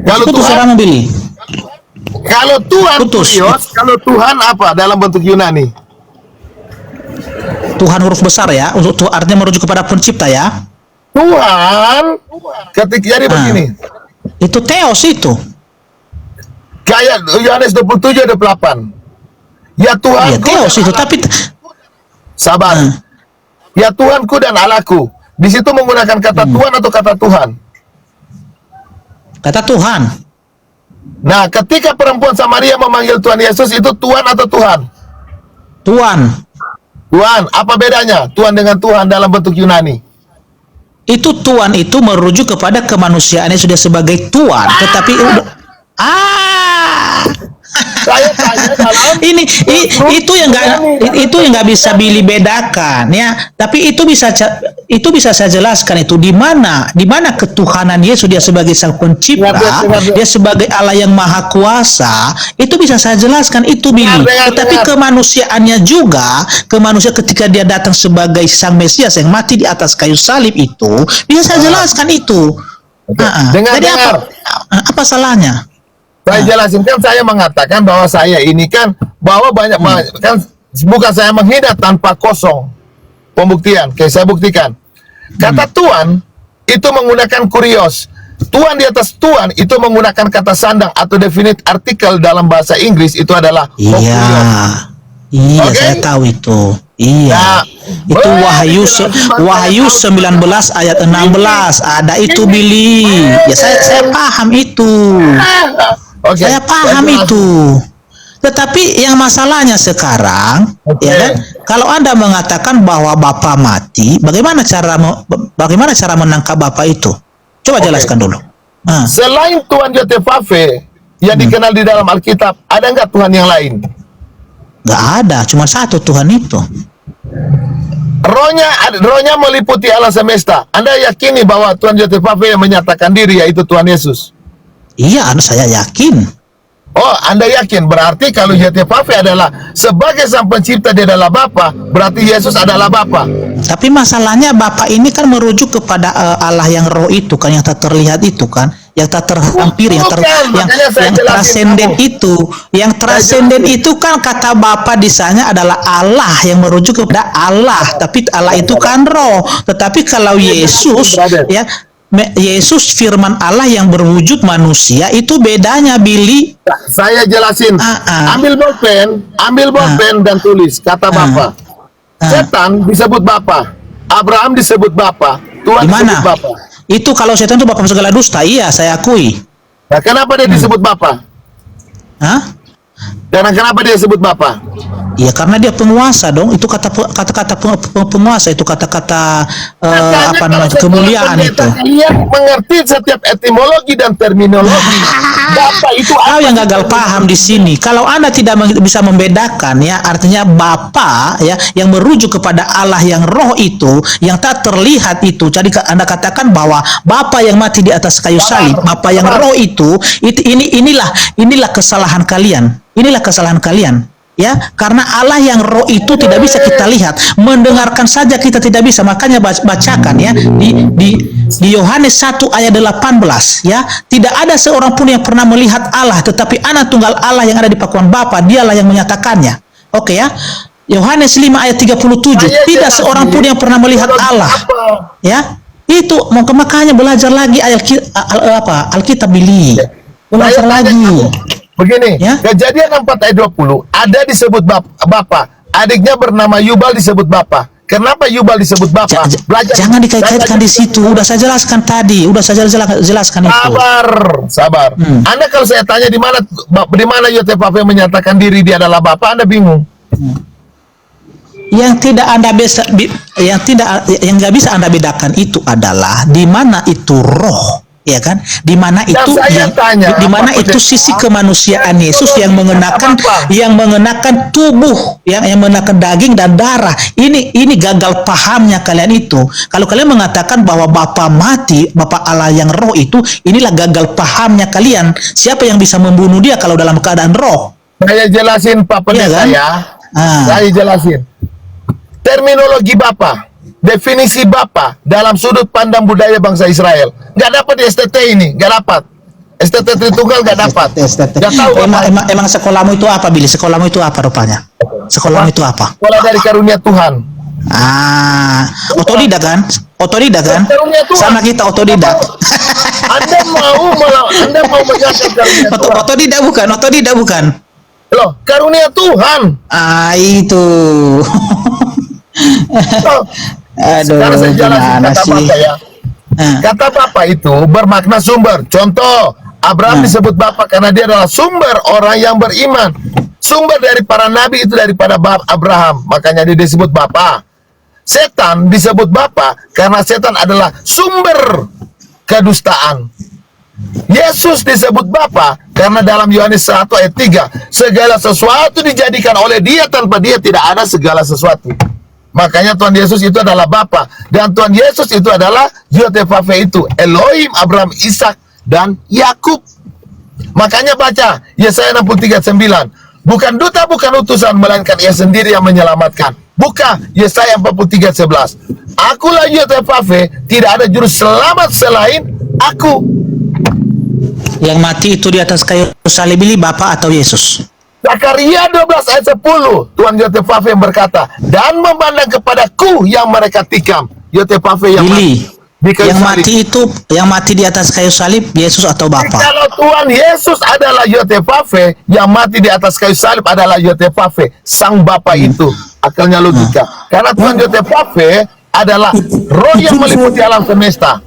Speaker 1: Kalau Tuhan
Speaker 2: Billy.
Speaker 1: Kalau Tuhan kurios, kalau Tuhan apa dalam bentuk Yunani?
Speaker 2: Tuhan huruf besar ya, untuk artinya merujuk kepada pencipta ya.
Speaker 1: Tuhan ketika jadi begini.
Speaker 2: Itu Theos itu.
Speaker 1: Kayak Yohanes 27:28. Ya Tuhan.
Speaker 2: Ya, Theos itu, tapi
Speaker 1: sabar. Ya Tuhanku dan Allahku. Di situ menggunakan kata Tuhan atau kata Tuhan?
Speaker 2: Kata Tuhan.
Speaker 1: Nah, ketika perempuan Samaria memanggil Tuhan Yesus itu Tuhan atau Tuhan?
Speaker 2: Tuhan.
Speaker 1: Tuhan, apa bedanya Tuhan dengan Tuhan dalam bentuk Yunani?
Speaker 2: Itu Tuhan itu merujuk kepada kemanusiaannya sudah sebagai Tuhan, tetapi
Speaker 1: saya tanya dalam
Speaker 2: itu yang nggak bisa Billy bedakan ya, tapi itu bisa itu bisa saya jelaskan itu di mana ketuhanan Yesus, dia sebagai sang pencipta, dia sebagai Allah yang maha kuasa, itu bisa saya jelaskan itu Billy. Tetapi kemanusiaannya juga, ketika dia datang sebagai sang Mesias yang mati di atas kayu salib itu bisa saya jelaskan itu. Jadi apa salahnya?
Speaker 1: Saya jelasin, kan saya mengatakan bahwa saya ini kan bahwa banyak kan bukan saya menghina tanpa kosong pembuktian. Oke, saya buktikan. Kata Tuhan itu menggunakan kurios. Tuhan di atas Tuhan itu menggunakan kata sandang atau definite artikel dalam bahasa Inggris itu adalah
Speaker 2: iya, saya tahu itu. Iya. Itu Wahyu 19 ayat 16 ada itu Billy. Ya saya paham itu. Saya paham itu. Tetapi yang masalahnya sekarang, ya kan, kalau Anda mengatakan bahwa Bapa mati, bagaimana cara menangkap Bapa itu? Coba jelaskan dulu.
Speaker 1: Selain Tuhan Yotefave yang dikenal di dalam Alkitab, ada nggak Tuhan yang lain?
Speaker 2: Nggak ada, cuma satu Tuhan itu.
Speaker 1: Rohnya meliputi alam semesta. Anda yakini bahwa Tuhan Yotefave yang menyatakan diri yaitu Tuhan Yesus?
Speaker 2: Iya, saya yakin.
Speaker 1: Oh, Anda yakin? Berarti kalau Yotefave adalah sebagai sang pencipta, dia adalah Bapa, berarti Yesus adalah Bapa.
Speaker 2: Tapi masalahnya Bapa ini kan merujuk kepada Allah yang roh itu kan, yang tak terlihat itu kan, yang tak terhampiri, yang transenden itu. Yang transenden itu kan kata Bapa di sana adalah Allah, yang merujuk kepada Allah. Tapi Allah itu kan roh. Tetapi kalau Yesus, ya, Yesus firman Allah yang berwujud manusia, itu bedanya Billy.
Speaker 1: Saya jelasin. Ambil bolpen dan tulis kata Bapa. Setan disebut Bapa, Abraham disebut Bapa, Tuhan disebut Bapa.
Speaker 2: Itu kalau setan itu Bapa segala dusta. Iya, saya akui.
Speaker 1: Nah, kenapa dia disebut Bapa? Karena kenapa dia disebut Bapa?
Speaker 2: Iya, karena dia penguasa dong. Itu kata-kata penguasa, itu kata-kata apa namanya, kemuliaan itu.
Speaker 1: Kalian mengerti setiap etimologi dan terminologi. Bapa itu
Speaker 2: Kau yang gagal paham di sini. Kalau Anda tidak bisa membedakan, ya, artinya Bapa, ya, yang merujuk kepada Allah yang roh itu, yang tak terlihat itu. Jadi Anda katakan bahwa Bapa yang mati di atas kayu salib, Bapa yang roh itu inilah kesalahan kalian. Inilah kesalahan kalian. Ya, karena Allah yang roh itu tidak bisa kita lihat, mendengarkan saja kita tidak bisa. Makanya bacakan ya di Yohanes 1 ayat 18, ya, tidak ada seorang pun yang pernah melihat Allah, tetapi anak tunggal Allah yang ada di pakuan Bapa, dialah yang menyatakannya. Oke ya. Yohanes 5 ayat 37, tidak seorang pun yang pernah melihat Allah. Ya. Itu makanya belajar lagi Alkitab Billy. Belajar lagi.
Speaker 1: Begini, ya? Kejadian 4 ayat 20 ada disebut Bapa, adiknya bernama Yubal disebut Bapa. Kenapa Yubal disebut Bapa?
Speaker 2: Jangan dikait-kaitkan di situ. Udah saya jelaskan tadi. Udah saya jelaskan itu.
Speaker 1: Sabar. Anda kalau saya tanya di mana Yotefave menyatakan diri dia adalah Bapa, Anda bingung.
Speaker 2: Yang nggak bisa Anda bedakan itu adalah di mana itu roh. Ya kan, di mana itu di mana itu sisi kemanusiaan Yesus yang mengenakan tubuh, yang mengenakan daging dan darah. Ini gagal pahamnya kalian itu. Kalau kalian mengatakan bahwa Bapa mati, Bapa Allah yang roh itu, inilah gagal pahamnya kalian. Siapa yang bisa membunuh dia kalau dalam keadaan roh?
Speaker 1: Saya jelasin Pak Pendeta, ya kan? Saya jelasin terminologi Bapa. Definisi Bapa dalam sudut pandang budaya bangsa Israel nggak dapat di STT ini, nggak dapat. STT Tritunggal nggak dapat. Nggak tahu.
Speaker 2: Emang sekolahmu itu apa, Billy? Sekolahmu itu apa rupanya? Sekolahmu itu apa?
Speaker 1: Sekolah dari karunia Tuhan.
Speaker 2: Otodidak kan? Sama kita otodidak.
Speaker 1: Anda mau menjelaskan karunia Tuhan?
Speaker 2: Otodidak bukan.
Speaker 1: Loh, karunia Tuhan.
Speaker 2: Itu. Aduh,
Speaker 1: sekarang saya jelasin kata Bapa, ya. Kata Bapa itu bermakna sumber. Contoh, Abraham disebut Bapa karena dia adalah sumber orang yang beriman. Sumber dari para nabi itu daripada Abraham, makanya dia disebut Bapa. Setan disebut Bapa karena setan adalah sumber kedustaan. Yesus disebut Bapa karena dalam Yohanes 1 ayat 3 segala sesuatu dijadikan oleh dia, tanpa dia tidak ada segala sesuatu. Makanya Tuhan Yesus itu adalah Bapa, dan Tuhan Yesus itu adalah Yotevave itu Elohim Abraham, Ishak dan Yakub. Makanya baca Yesaya 63:9, bukan duta, bukan utusan, melainkan Ia sendiri yang menyelamatkan. Buka Yesaya 43:11, Akulah Yotevave, tidak ada juru selamat selain Aku.
Speaker 2: Yang mati itu di atas kayu salib ini Bapa atau Yesus?
Speaker 1: Zakaria 12 ayat 10, Tuhan Yotevave yang berkata, dan memandang kepadaku yang mereka tikam. Yotevave yang
Speaker 2: Billy,
Speaker 1: mati.
Speaker 2: yang mati itu, yang mati di atas kayu salib, Yesus atau Bapa?
Speaker 1: Kalau Tuhan Yesus adalah Yotevave, yang mati di atas kayu salib adalah Yotevave, sang Bapa itu. Akalnya logika. Karena Tuhan Yotevave adalah roh yang meliputi alam semesta.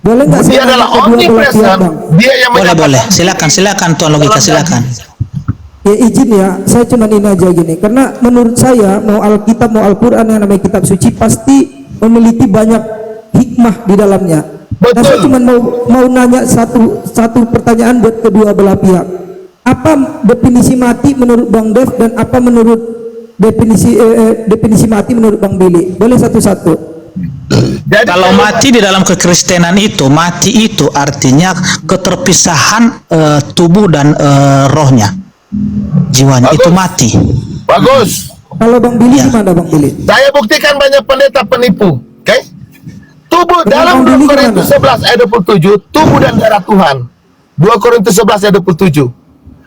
Speaker 3: Boleh nggak
Speaker 1: Dia
Speaker 3: saya
Speaker 1: adalah
Speaker 3: nanya kedua belah pihak,
Speaker 1: omnipresent.
Speaker 3: Bang?
Speaker 1: Dia yang
Speaker 2: Boleh,
Speaker 1: menyatakan.
Speaker 2: silakan Tuhan Logika, silakan.
Speaker 3: Ya izin ya, saya cuma ini aja gini, karena menurut saya mau Alkitab mau Al-Quran yang namanya kitab suci pasti memiliki banyak hikmah di dalamnya.
Speaker 1: Betul.
Speaker 3: Nah, saya cuma mau nanya satu pertanyaan buat kedua belah pihak. Apa definisi mati menurut Bang Dev dan apa menurut definisi mati menurut Bang Billy? Boleh satu-satu?
Speaker 1: Jadi
Speaker 2: Kalau mati di dalam kekristenan itu, mati itu artinya keterpisahan tubuh dan rohnya, jiwanya.
Speaker 1: Bagus.
Speaker 2: Itu mati.
Speaker 1: bagus.
Speaker 3: Kalau Bang Billy
Speaker 2: Ya.
Speaker 3: gimana Bang Billy?
Speaker 1: Saya buktikan banyak pendeta penipu. Oke? Tubuh
Speaker 3: Benar,
Speaker 1: dalam
Speaker 3: Bang
Speaker 1: 2
Speaker 3: Billy
Speaker 1: Korintus
Speaker 3: gimana?
Speaker 1: 11 ayat 27, tubuh dan darah Tuhan. 2 Korintus 11 ayat 27.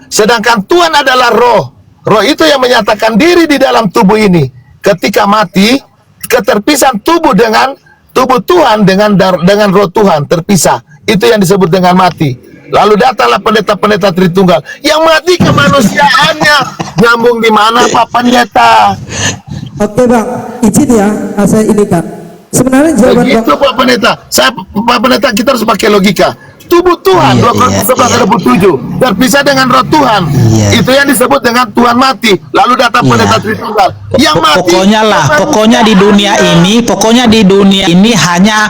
Speaker 1: Sedangkan Tuhan adalah roh. Roh itu yang menyatakan diri di dalam tubuh ini. Ketika mati, keterpisahan tubuh dengan tubuh Tuhan dengan roh Tuhan terpisah. Itu yang disebut dengan mati. Lalu datanglah pendeta-pendeta Tritunggal yang mati kemanusiaannya. Nyambung di mana Pak Pendeta?
Speaker 3: Oke Bang, izin ya, saya ini kan. Sebenarnya jawaban Bang,
Speaker 1: Begitu Pak Pendeta. Pak Pendeta, kita harus pakai logika. Tubuh Tuhan, 2 Korintus 11 ayat 27, terpisah dengan roh Tuhan.
Speaker 2: Iya.
Speaker 1: Itu yang disebut dengan Tuhan mati. Lalu datang
Speaker 2: Iya.
Speaker 1: pendeta Tritunggal yang mati.
Speaker 2: Pokoknya di dunia ini hanya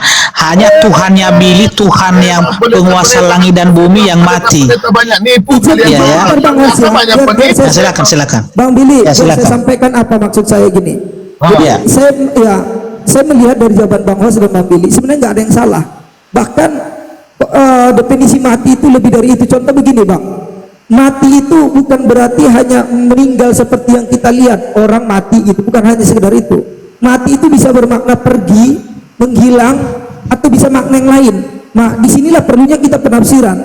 Speaker 2: Tuhannya Billy, Tuhan yang penguasa langit dan bumi yang mati.
Speaker 1: Pendeta banyak nipu kalian.
Speaker 2: Iya, ya.
Speaker 3: Bang Hos, ya.
Speaker 1: Banyak
Speaker 3: Biar
Speaker 1: penipu.
Speaker 3: saya-
Speaker 2: Silakan.
Speaker 3: Bang Billy,
Speaker 2: Ya,
Speaker 3: biar saya
Speaker 2: silakan.
Speaker 3: sampaikan apa maksud saya gini.
Speaker 2: Ya.
Speaker 3: Saya melihat dari jawaban Bang Hos dan Bang Billy, sebenarnya nggak ada yang salah. Bahkan definisi mati itu lebih dari itu. Contoh begini Bang, mati itu bukan berarti hanya meninggal seperti yang kita lihat orang mati gitu, bukan hanya sekedar itu. Mati itu bisa bermakna pergi, menghilang, atau bisa makna yang lain. Nah, disinilah perlunya kita penafsiran.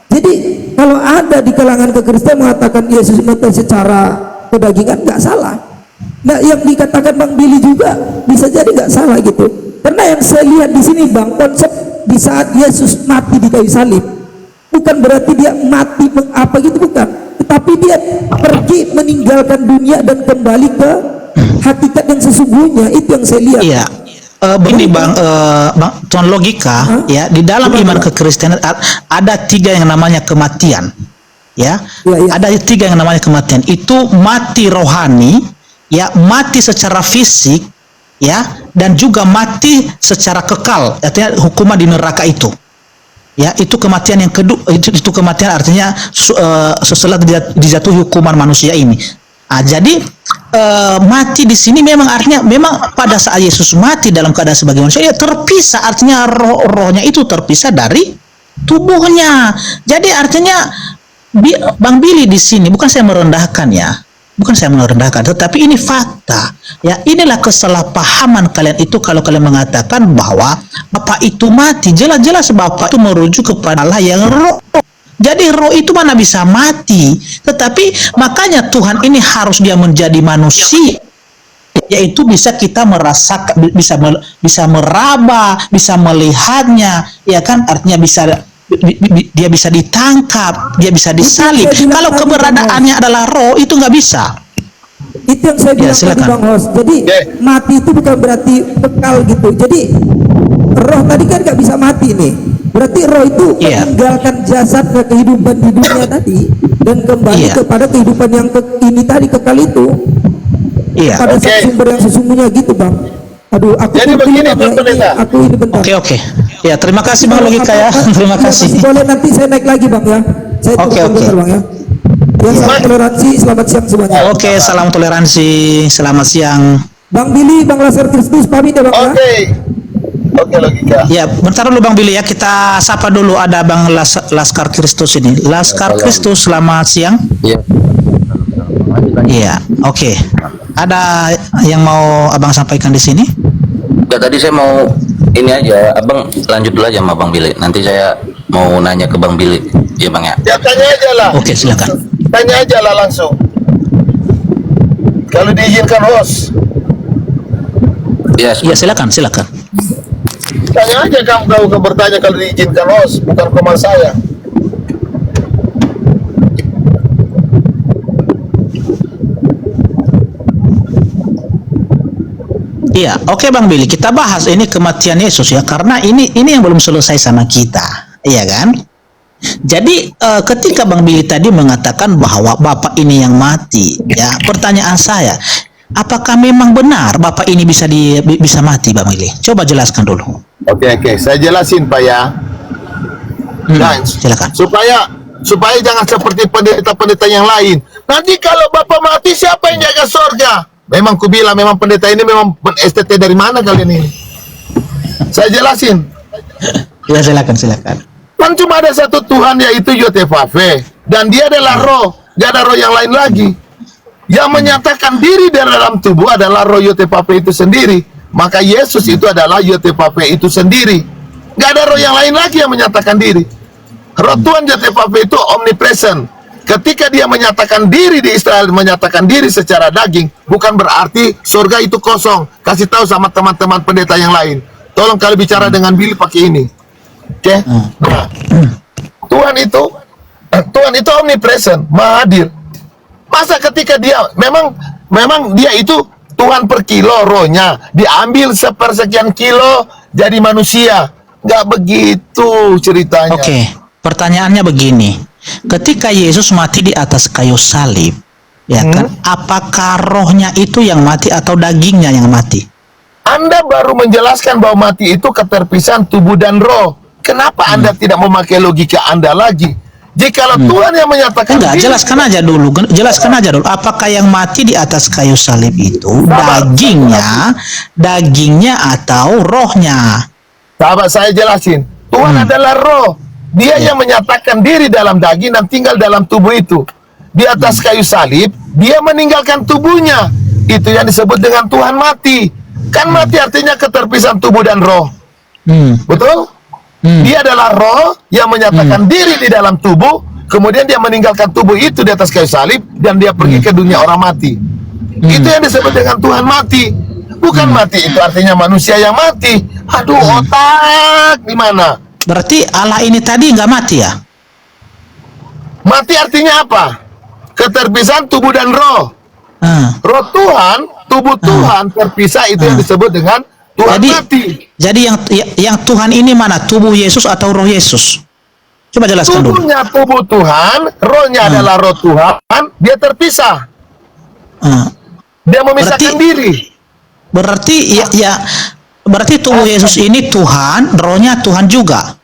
Speaker 3: Jadi kalau ada di kalangan kekristenan mengatakan Yesus mati secara kedagingan, nggak salah. Nah, yang dikatakan Bang Billy juga bisa jadi nggak salah gitu. Karena yang saya lihat di sini Bang, konsep di saat Yesus mati di kayu salib bukan berarti dia mati apa gitu, bukan, tetapi dia pergi meninggalkan dunia dan kembali ke hakikat yang sesungguhnya. Itu yang saya lihat.
Speaker 2: Iya. Begini Bang Tuan Logika, ya, di dalam iman kekristenan ada 3 yang namanya kematian. Ya.
Speaker 3: Ya.
Speaker 2: Ada 3 yang namanya kematian. Itu mati rohani, ya, mati secara fisik, ya, dan juga mati secara kekal, artinya hukuman di neraka itu. Ya, itu kematian yang kedua. Itu kematian artinya setelah dijatuhi hukuman manusia ini. Jadi mati di sini memang artinya memang pada saat Yesus mati dalam keadaan sebagai manusia, dia terpisah, artinya rohnya itu terpisah dari tubuhnya. Jadi artinya Bang Billy di sini bukan saya merendahkan ya. Bukan saya merendahkan, tetapi ini fakta. Ya, inilah kesalahpahaman kalian itu kalau kalian mengatakan bahwa Bapa itu mati. Jelas-jelas Bapa itu merujuk kepada Allah yang roh. Jadi roh itu mana bisa mati. Tetapi makanya Tuhan ini harus dia menjadi manusia, yaitu bisa kita merasakan, bisa meraba, bisa melihatnya, ya kan, artinya dia bisa ditangkap, dia bisa disalib. Kalau keberadaannya adalah roh, itu nggak bisa.
Speaker 3: Itu yang saya bilang tadi Bang Hos. Jadi mati itu bukan berarti kekal gitu. Jadi roh tadi kan nggak bisa mati nih. Berarti roh itu meninggalkan jasad ke kehidupan di dunia tadi dan kembali kepada kehidupan yang ini tadi, kekal itu. Pada sumber yang sesungguhnya gitu Bang. Aduh, aku
Speaker 1: jadi begini
Speaker 3: aku ini bentar.
Speaker 2: Oke. Ya, terima kasih Bang Logika ya. Terima kasih.
Speaker 3: Boleh nanti saya naik lagi Bang ya. Saya bentar Bang ya. Ya, salam toleransi, selamat siang semuanya.
Speaker 2: Oke, salam toleransi, selamat siang.
Speaker 3: Bang Billy, Bang Laskar Kristus pamit ya Bang.
Speaker 1: Oke. Oke, Logika.
Speaker 2: Ya, bentar dulu Bang Billy ya, kita sapa dulu ada Bang Laskar Kristus ini. Laskar Kristus, selamat siang.
Speaker 4: Iya.
Speaker 2: Iya, oke. Ada yang mau Abang sampaikan di sini?
Speaker 4: Ya, tadi saya mau ini aja, Abang lanjut dulu aja sama Bang Billy. Nanti saya mau nanya ke Bang Billy. Iya Bang ya.
Speaker 1: Ya tanya aja lah.
Speaker 2: Oke, silakan.
Speaker 1: Tanya aja lah langsung. Kalau diizinkan host.
Speaker 4: Iya,
Speaker 2: Iya, silakan.
Speaker 1: Tanya aja kamu bertanya kalau diizinkan host, bukan komand saya.
Speaker 2: Iya, oke Bang Billy, kita bahas ini kematian Yesus ya, karena ini yang belum selesai sama kita, iya kan? Jadi ketika Bang Billy tadi mengatakan bahwa Bapak ini yang mati, ya, pertanyaan saya, apakah memang benar Bapak ini bisa mati, Bang Billy? Coba jelaskan dulu.
Speaker 1: Oke, saya jelasin Pak ya. Nah,
Speaker 2: silakan.
Speaker 1: Supaya jangan seperti pendeta-pendeta yang lain. Nanti kalau Bapak mati, siapa yang jaga surga? Memang kubilang, memang pendeta ini memang STT dari mana kalian ini? Saya jelasin.
Speaker 2: Ya, silakan.
Speaker 1: Kan cuma ada satu Tuhan, yaitu Yotevave, dan dia adalah roh, gak ada roh yang lain lagi. Yang menyatakan diri dari dalam tubuh adalah roh Yotevave itu sendiri. Maka Yesus itu adalah Yotevave itu sendiri. Gak ada roh yang lain lagi yang menyatakan diri. Roh Tuhan Yotevave itu omnipresent. Ketika dia menyatakan diri di Israel, menyatakan diri secara daging, bukan berarti surga itu kosong. Kasih tahu sama teman-teman pendeta yang lain. Tolong kalau bicara dengan Billy pakai ini. Oke? Nah, Tuhan itu omnipresent, maha hadir. Masa ketika dia memang dia itu Tuhan per kilo rohnya, diambil sepersekian kilo jadi manusia. Nggak begitu ceritanya.
Speaker 2: Oke, pertanyaannya begini. Ketika Yesus mati di atas kayu salib, ya kan? Apakah rohnya itu yang mati atau dagingnya yang mati?
Speaker 1: Anda baru menjelaskan bahwa mati itu keterpisahan tubuh dan roh. Kenapa Anda tidak memakai logika Anda lagi? Jikalau Tuhan yang menyatakan
Speaker 2: enggak, jelaskan aja dulu. Apakah yang mati di atas kayu salib itu dagingnya atau rohnya?
Speaker 1: Sahabat, saya jelasin. Tuhan adalah roh. Dia yang menyatakan diri dalam daging dan tinggal dalam tubuh itu. Di atas kayu salib, dia meninggalkan tubuhnya. Itu yang disebut dengan Tuhan mati. Kan mati artinya keterpisahan tubuh dan roh. Betul? Dia adalah roh yang menyatakan diri di dalam tubuh, kemudian dia meninggalkan tubuh itu di atas kayu salib, dan dia pergi ke dunia orang mati. Itu yang disebut dengan Tuhan mati. Bukan mati itu artinya manusia yang mati. Aduh, otak di mana?
Speaker 2: Berarti Allah ini tadi nggak mati ya?
Speaker 1: Mati artinya apa? Keterpisahan tubuh dan roh. Roh Tuhan, tubuh Tuhan terpisah, itu yang disebut dengan Tuhan mati.
Speaker 2: Jadi yang Tuhan ini mana? Tubuh Yesus atau roh Yesus? Coba jelaskan dulu.
Speaker 1: Tubuhnya tubuh Tuhan, rohnya adalah roh Tuhan, dia terpisah. Dia memisahkan diri.
Speaker 2: Berarti berarti tubuh Yesus ini Tuhan, rohnya Tuhan juga.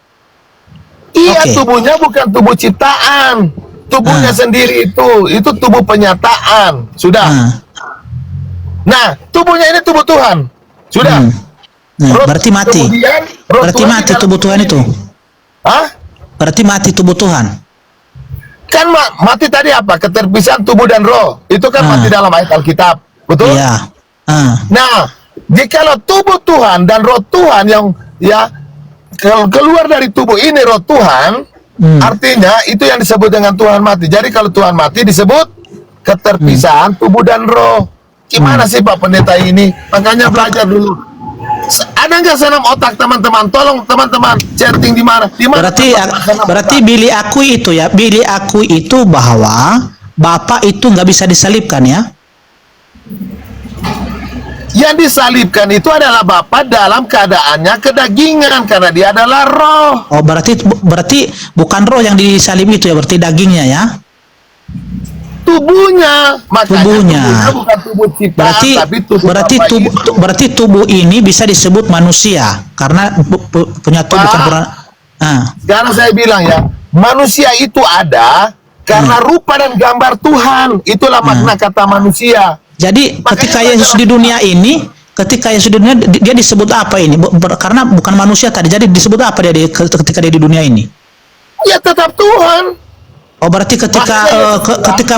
Speaker 1: Iya, tubuhnya bukan tubuh ciptaan. Tubuhnya sendiri itu tubuh penyataan. Sudah. Nah, tubuhnya ini tubuh Tuhan. Sudah.
Speaker 2: Berarti mati. Berarti mati tubuh Tuhan itu.
Speaker 1: Hah?
Speaker 2: Berarti mati tubuh Tuhan.
Speaker 1: Kan mati tadi apa? Keterpisahan tubuh dan roh. Itu kan mati dalam ayat Alkitab. Betul?
Speaker 2: Iya.
Speaker 1: Nah, jikalau tubuh Tuhan dan roh Tuhan yang keluar dari tubuh ini roh Tuhan, artinya itu yang disebut dengan Tuhan mati. Jadi kalau Tuhan mati disebut keterpisahan tubuh dan roh. Gimana sih Pak Pendeta ini? Makanya belajar dulu. Ada nggak senam otak teman-teman? Tolong teman-teman chatting di mana?
Speaker 2: Berarti Billy akui itu ya. Billy akui itu bahwa Bapak itu nggak bisa disalibkan ya.
Speaker 1: Yang disalibkan itu adalah Bapa dalam keadaannya kedagingan, karena dia adalah roh.
Speaker 2: Oh, berarti bukan roh yang disalib itu ya, berarti dagingnya ya.
Speaker 1: Tubuhnya, makanya tubuhnya bukan tubuh ciptaan,
Speaker 2: berarti tubuh ini bisa disebut manusia karena punya tubuh bukan
Speaker 1: Sekarang saya bilang ya, manusia itu ada karena rupa dan gambar Tuhan. Itulah makna kata manusia.
Speaker 2: Jadi
Speaker 1: Makanya
Speaker 2: ketika Yesus di dunia ini, dia disebut apa ini? Karena bukan manusia tadi. Jadi disebut apa dia ketika dia di dunia ini?
Speaker 1: Ya tetap Tuhan.
Speaker 2: Oh, berarti ketika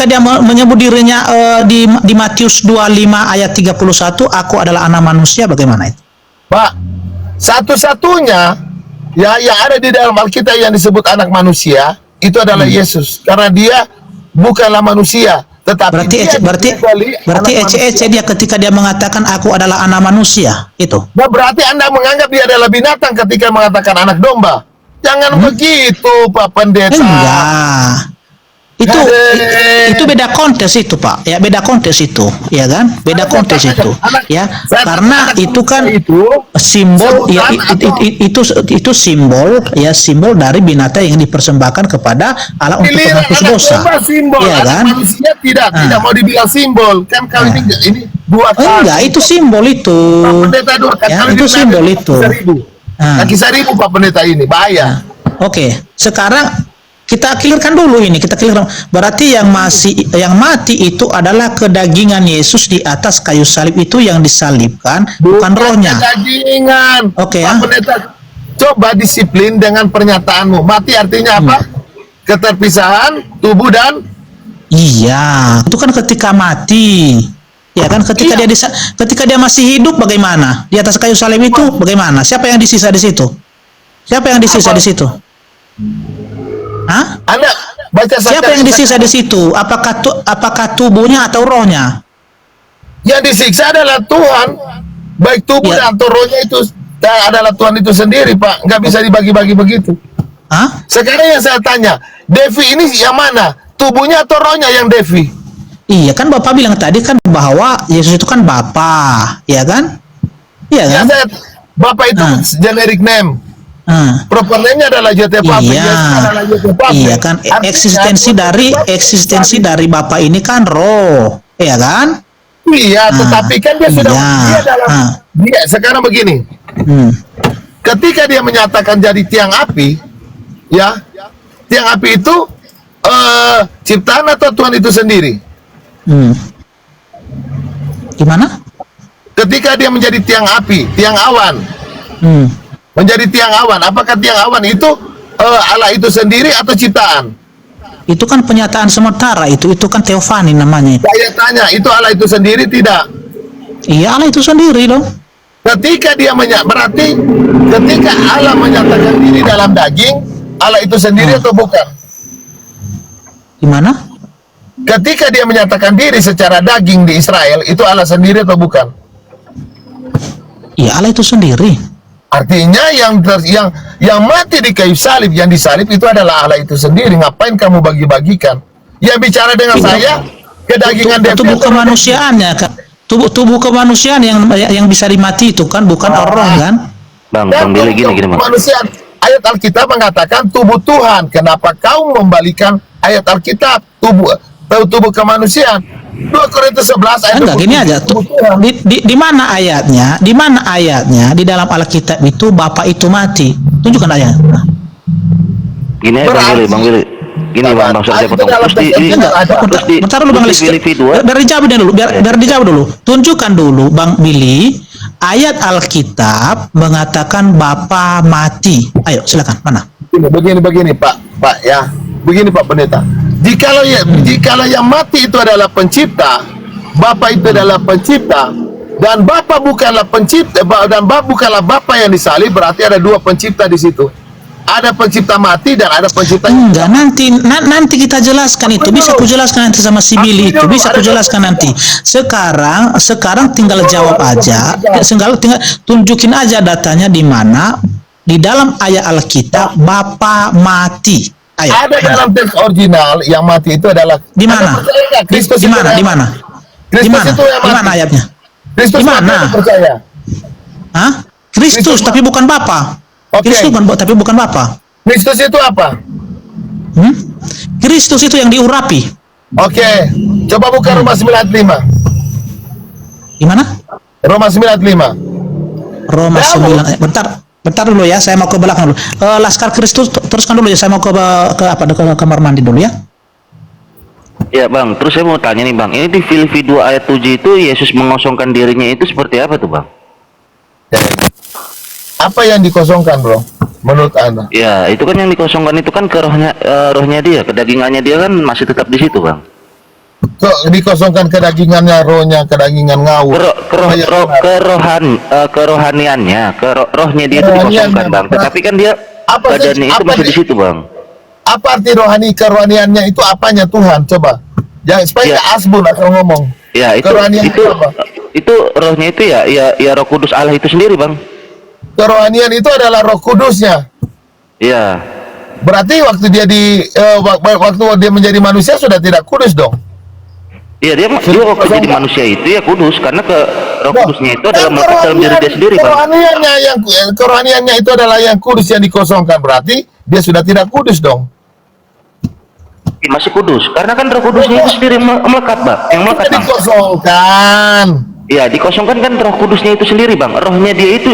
Speaker 2: dia menyebut dirinya di Matius 25 ayat 31, aku adalah anak manusia, bagaimana itu?
Speaker 1: Pak, satu-satunya ya yang ada di dalam Alkitab yang disebut anak manusia itu adalah Yesus, karena dia bukanlah manusia, tetapi
Speaker 2: berarti ece dia ketika dia mengatakan aku adalah anak manusia itu.
Speaker 1: Nah, berarti Anda menganggap dia adalah binatang ketika mengatakan anak domba. Jangan begitu, Pak Pendeta.
Speaker 2: Enggak. Itu beda konteks itu, Pak. Ya, beda konteks itu, ya kan? Beda konteks itu. Ya, karena itu kan simbol ya, itu simbol ya, simbol dari binatang yang dipersembahkan kepada Allah untuk menghapus dosa.
Speaker 1: Simbol,
Speaker 2: ya kan?
Speaker 1: Manusia tidak mau dibilang simbol. Kan kalau ini dua kali.
Speaker 2: Enggak, itu simbol itu.
Speaker 1: Pak Pendeta dua kali.
Speaker 2: Ya, itu simbol itu.
Speaker 1: Kaki 1000 Pak Pendeta ini bahaya.
Speaker 2: Oke, sekarang kita clearkan dulu ini, berarti yang mati itu adalah kedagingan Yesus di atas kayu salib itu yang disalibkan, bukan rohnya.
Speaker 1: Kedagingan.
Speaker 2: Oke,
Speaker 1: Pak Pendeta, coba disiplin dengan pernyataanmu. Mati artinya apa? Keterpisahan tubuh dan
Speaker 2: iya, itu kan ketika mati. Ya kan, ketika dia masih hidup bagaimana? Di atas kayu salib itu bagaimana? Siapa yang disisa di situ? Siapa yang disisa di situ? Hah?
Speaker 1: Anda baca
Speaker 2: siapa yang disisa di situ? Apakah tubuhnya atau rohnya?
Speaker 1: Yang disiksa adalah Tuhan. Baik tubuh dan atau rohnya itu adalah Tuhan itu sendiri, Pak. Nggak bisa dibagi-bagi begitu.
Speaker 2: Hah?
Speaker 1: Sekarang yang saya tanya, Devi ini yang mana? Tubuhnya atau rohnya yang Devi?
Speaker 2: Iya kan Bapak bilang tadi kan bahwa Yesus itu kan Bapa, ya kan? Iya kan?
Speaker 1: Ya, Bapak itu generic name. Proper name-nya adalah JT Pape.
Speaker 2: Iya kan, eksistensi dari Bapa ini kan roh, ya kan?
Speaker 1: Iya, tetapi kan dia sudah dia sekarang begini. Ketika dia menyatakan jadi tiang api, ya, tiang api itu ciptaan atau Tuhan itu sendiri?
Speaker 2: Gimana?
Speaker 1: Ketika dia menjadi tiang api, tiang awan, menjadi tiang awan, apakah tiang awan itu Allah itu sendiri atau ciptaan?
Speaker 2: Itu kan penyataan sementara, itu kan teofani namanya.
Speaker 1: Saya tanya, itu Allah itu sendiri tidak?
Speaker 2: Iya, Allah itu sendiri dong.
Speaker 1: Ketika dia berarti ketika Allah menyatakan diri dalam daging, Allah itu sendiri atau bukan?
Speaker 2: Gimana?
Speaker 1: Ketika dia menyatakan diri secara daging di Israel, itu Allah sendiri atau bukan?
Speaker 2: Iya, Allah itu sendiri.
Speaker 1: Artinya yang mati di kayu salib, yang disalib itu adalah Allah itu sendiri. Ngapain kamu bagi-bagikan? Yang bicara dengan saya kedagingan
Speaker 2: tubuh kemanusiaannya kan. Tubuh kemanusiaan yang bisa dimati itu kan bukan roh kan?
Speaker 4: Bang Billy gini Bang.
Speaker 1: Kemanusiaan. Ayat Alkitab mengatakan tubuh Tuhan. Kenapa kau membalikan ayat Alkitab tubuh kemanusiaan? 2 Korintus 11 ayat
Speaker 2: enggak, gini aja. Di mana ayatnya? Di mana ayatnya di dalam Alkitab itu Bapak itu mati? Tunjukkan ayat.
Speaker 4: Gini aja Bang Billy. Gini Bang saya potong.
Speaker 2: Bentar dulu Bang Lis. Biar dijawab dulu. Tunjukkan dulu Bang Billy ayat Alkitab mengatakan Bapa mati. Ayo silakan, mana?
Speaker 1: Begini Pak ya. Begini Pak Pendeta. Jikalau yang mati itu adalah pencipta, Bapa itu adalah pencipta, dan Bapa bukanlah pencipta, dan Bapa bukanlah Bapa yang disalib, berarti ada dua pencipta di situ. Ada pencipta mati dan ada pencipta.
Speaker 2: Enggak, nanti kita jelaskan itu. Bisa aku jelaskan nanti sama si Billy itu. Bisa aku jelaskan nanti. Sekarang tinggal jawab aja. Tinggal tunjukin aja datanya di mana di dalam ayat Alkitab Bapa mati. Ayo,
Speaker 1: ada dalam teks original yang mati itu adalah
Speaker 2: di mana?
Speaker 1: Kristus
Speaker 2: di mana? Di mana? Di mana ayatnya?
Speaker 1: Kristus
Speaker 2: di mana?
Speaker 1: Percaya.
Speaker 2: Hah? Kristus tapi bukan Bapa. Kristus tapi bukan Bapa.
Speaker 1: Kristus itu apa?
Speaker 2: Kristus itu yang diurapi.
Speaker 1: Oke. Coba buka Roma 95.
Speaker 2: Gimana?
Speaker 1: Roma 95.
Speaker 2: Roma 9. Bentar dulu ya, saya mau ke belakang dulu. Laskar Kristus teruskan dulu ya, saya mau ke kamar mandi dulu ya.
Speaker 4: Ya bang, terus saya mau tanya nih bang, ini di Filipi 2 ayat 7 itu Yesus mengosongkan dirinya itu seperti apa tuh bang?
Speaker 1: Apa yang dikosongkan bro menurut anda?
Speaker 4: Ya itu kan yang dikosongkan itu kan ke rohnya, rohnya dia, kedagingannya dia kan masih tetap di situ bang.
Speaker 1: Kok dikosongkan kedagingannya, rohnya kedagingan ngawur?
Speaker 4: Kerohaniannya, rohnya dia itu dikosongkan bang, tetapi kan dia badannya itu masih di situ bang.
Speaker 1: Apa arti rohani kerohaniannya itu apanya Tuhan? Coba. Jangan supaya nggak asbun atau ngomong.
Speaker 4: Ya itu apa? Itu rohnya itu ya Roh Kudus Allah itu sendiri bang.
Speaker 1: Kerohanian itu adalah Roh Kudusnya.
Speaker 4: Iya.
Speaker 1: Berarti waktu dia waktu dia menjadi manusia sudah tidak kudus dong.
Speaker 4: Iya dia waktu jadi manusia itu ya kudus karena Roh Kudusnya itu adalah melekat dalam diri dia sendiri bang.
Speaker 1: Kerohaniannya itu adalah yang kudus yang dikosongkan, berarti dia sudah tidak kudus dong.
Speaker 4: Masih kudus karena kan Roh Kudusnya itu sendiri melekat bang, yang melekat bang.
Speaker 1: Dikosongkan.
Speaker 4: Iya dikosongkan kan Roh Kudusnya itu sendiri bang, rohnya dia itu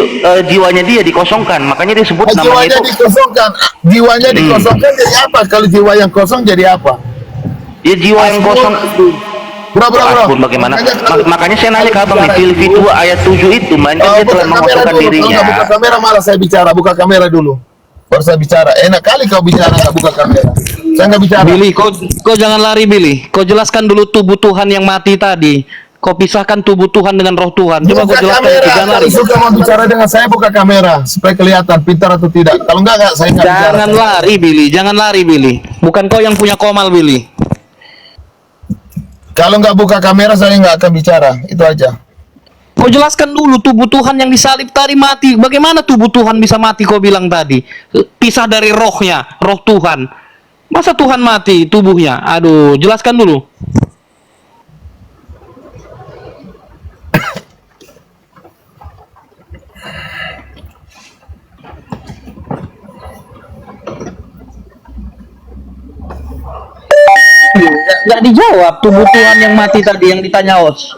Speaker 4: jiwanya dia dikosongkan, makanya dia sebut namanya itu
Speaker 1: dikosongkan. Jiwanya dikosongkan jadi apa? Kalau jiwa yang kosong jadi apa?
Speaker 4: Ya jiwa yang kosong. Bro. Bagaimana? Makanya saya nanya ke abang nih, Filipi 2 ayat 7 itu mainkan dia telah mengosongkan dirinya.
Speaker 1: Buka kamera malah saya bicara, buka kamera dulu. Baru saya bicara. Enak kali kau bicara nggak buka kamera. Saya nggak bicara.
Speaker 5: Billy, kau jangan lari Billy. Kau jelaskan dulu tubuh Tuhan yang mati tadi. Kau pisahkan tubuh Tuhan dengan roh Tuhan. Coba kau jelaskan. Jangan lari.
Speaker 1: Suka mau bicara dengan saya buka kamera supaya kelihatan pintar atau tidak. Kalau enggak saya nggak bicara.
Speaker 5: Jangan lari Billy, jangan lari Billy. Bukan kau yang punya komal Billy.
Speaker 1: Kalau nggak buka kamera saya nggak akan bicara. Itu aja.
Speaker 5: Kau jelaskan dulu tubuh Tuhan yang disalib tadi mati. Bagaimana tubuh Tuhan bisa mati kau bilang tadi? Pisah dari rohnya, roh Tuhan. Masa Tuhan mati tubuhnya? Aduh, jelaskan dulu. Nggak dijawab tubuh Tuhan yang mati tadi yang ditanya Os.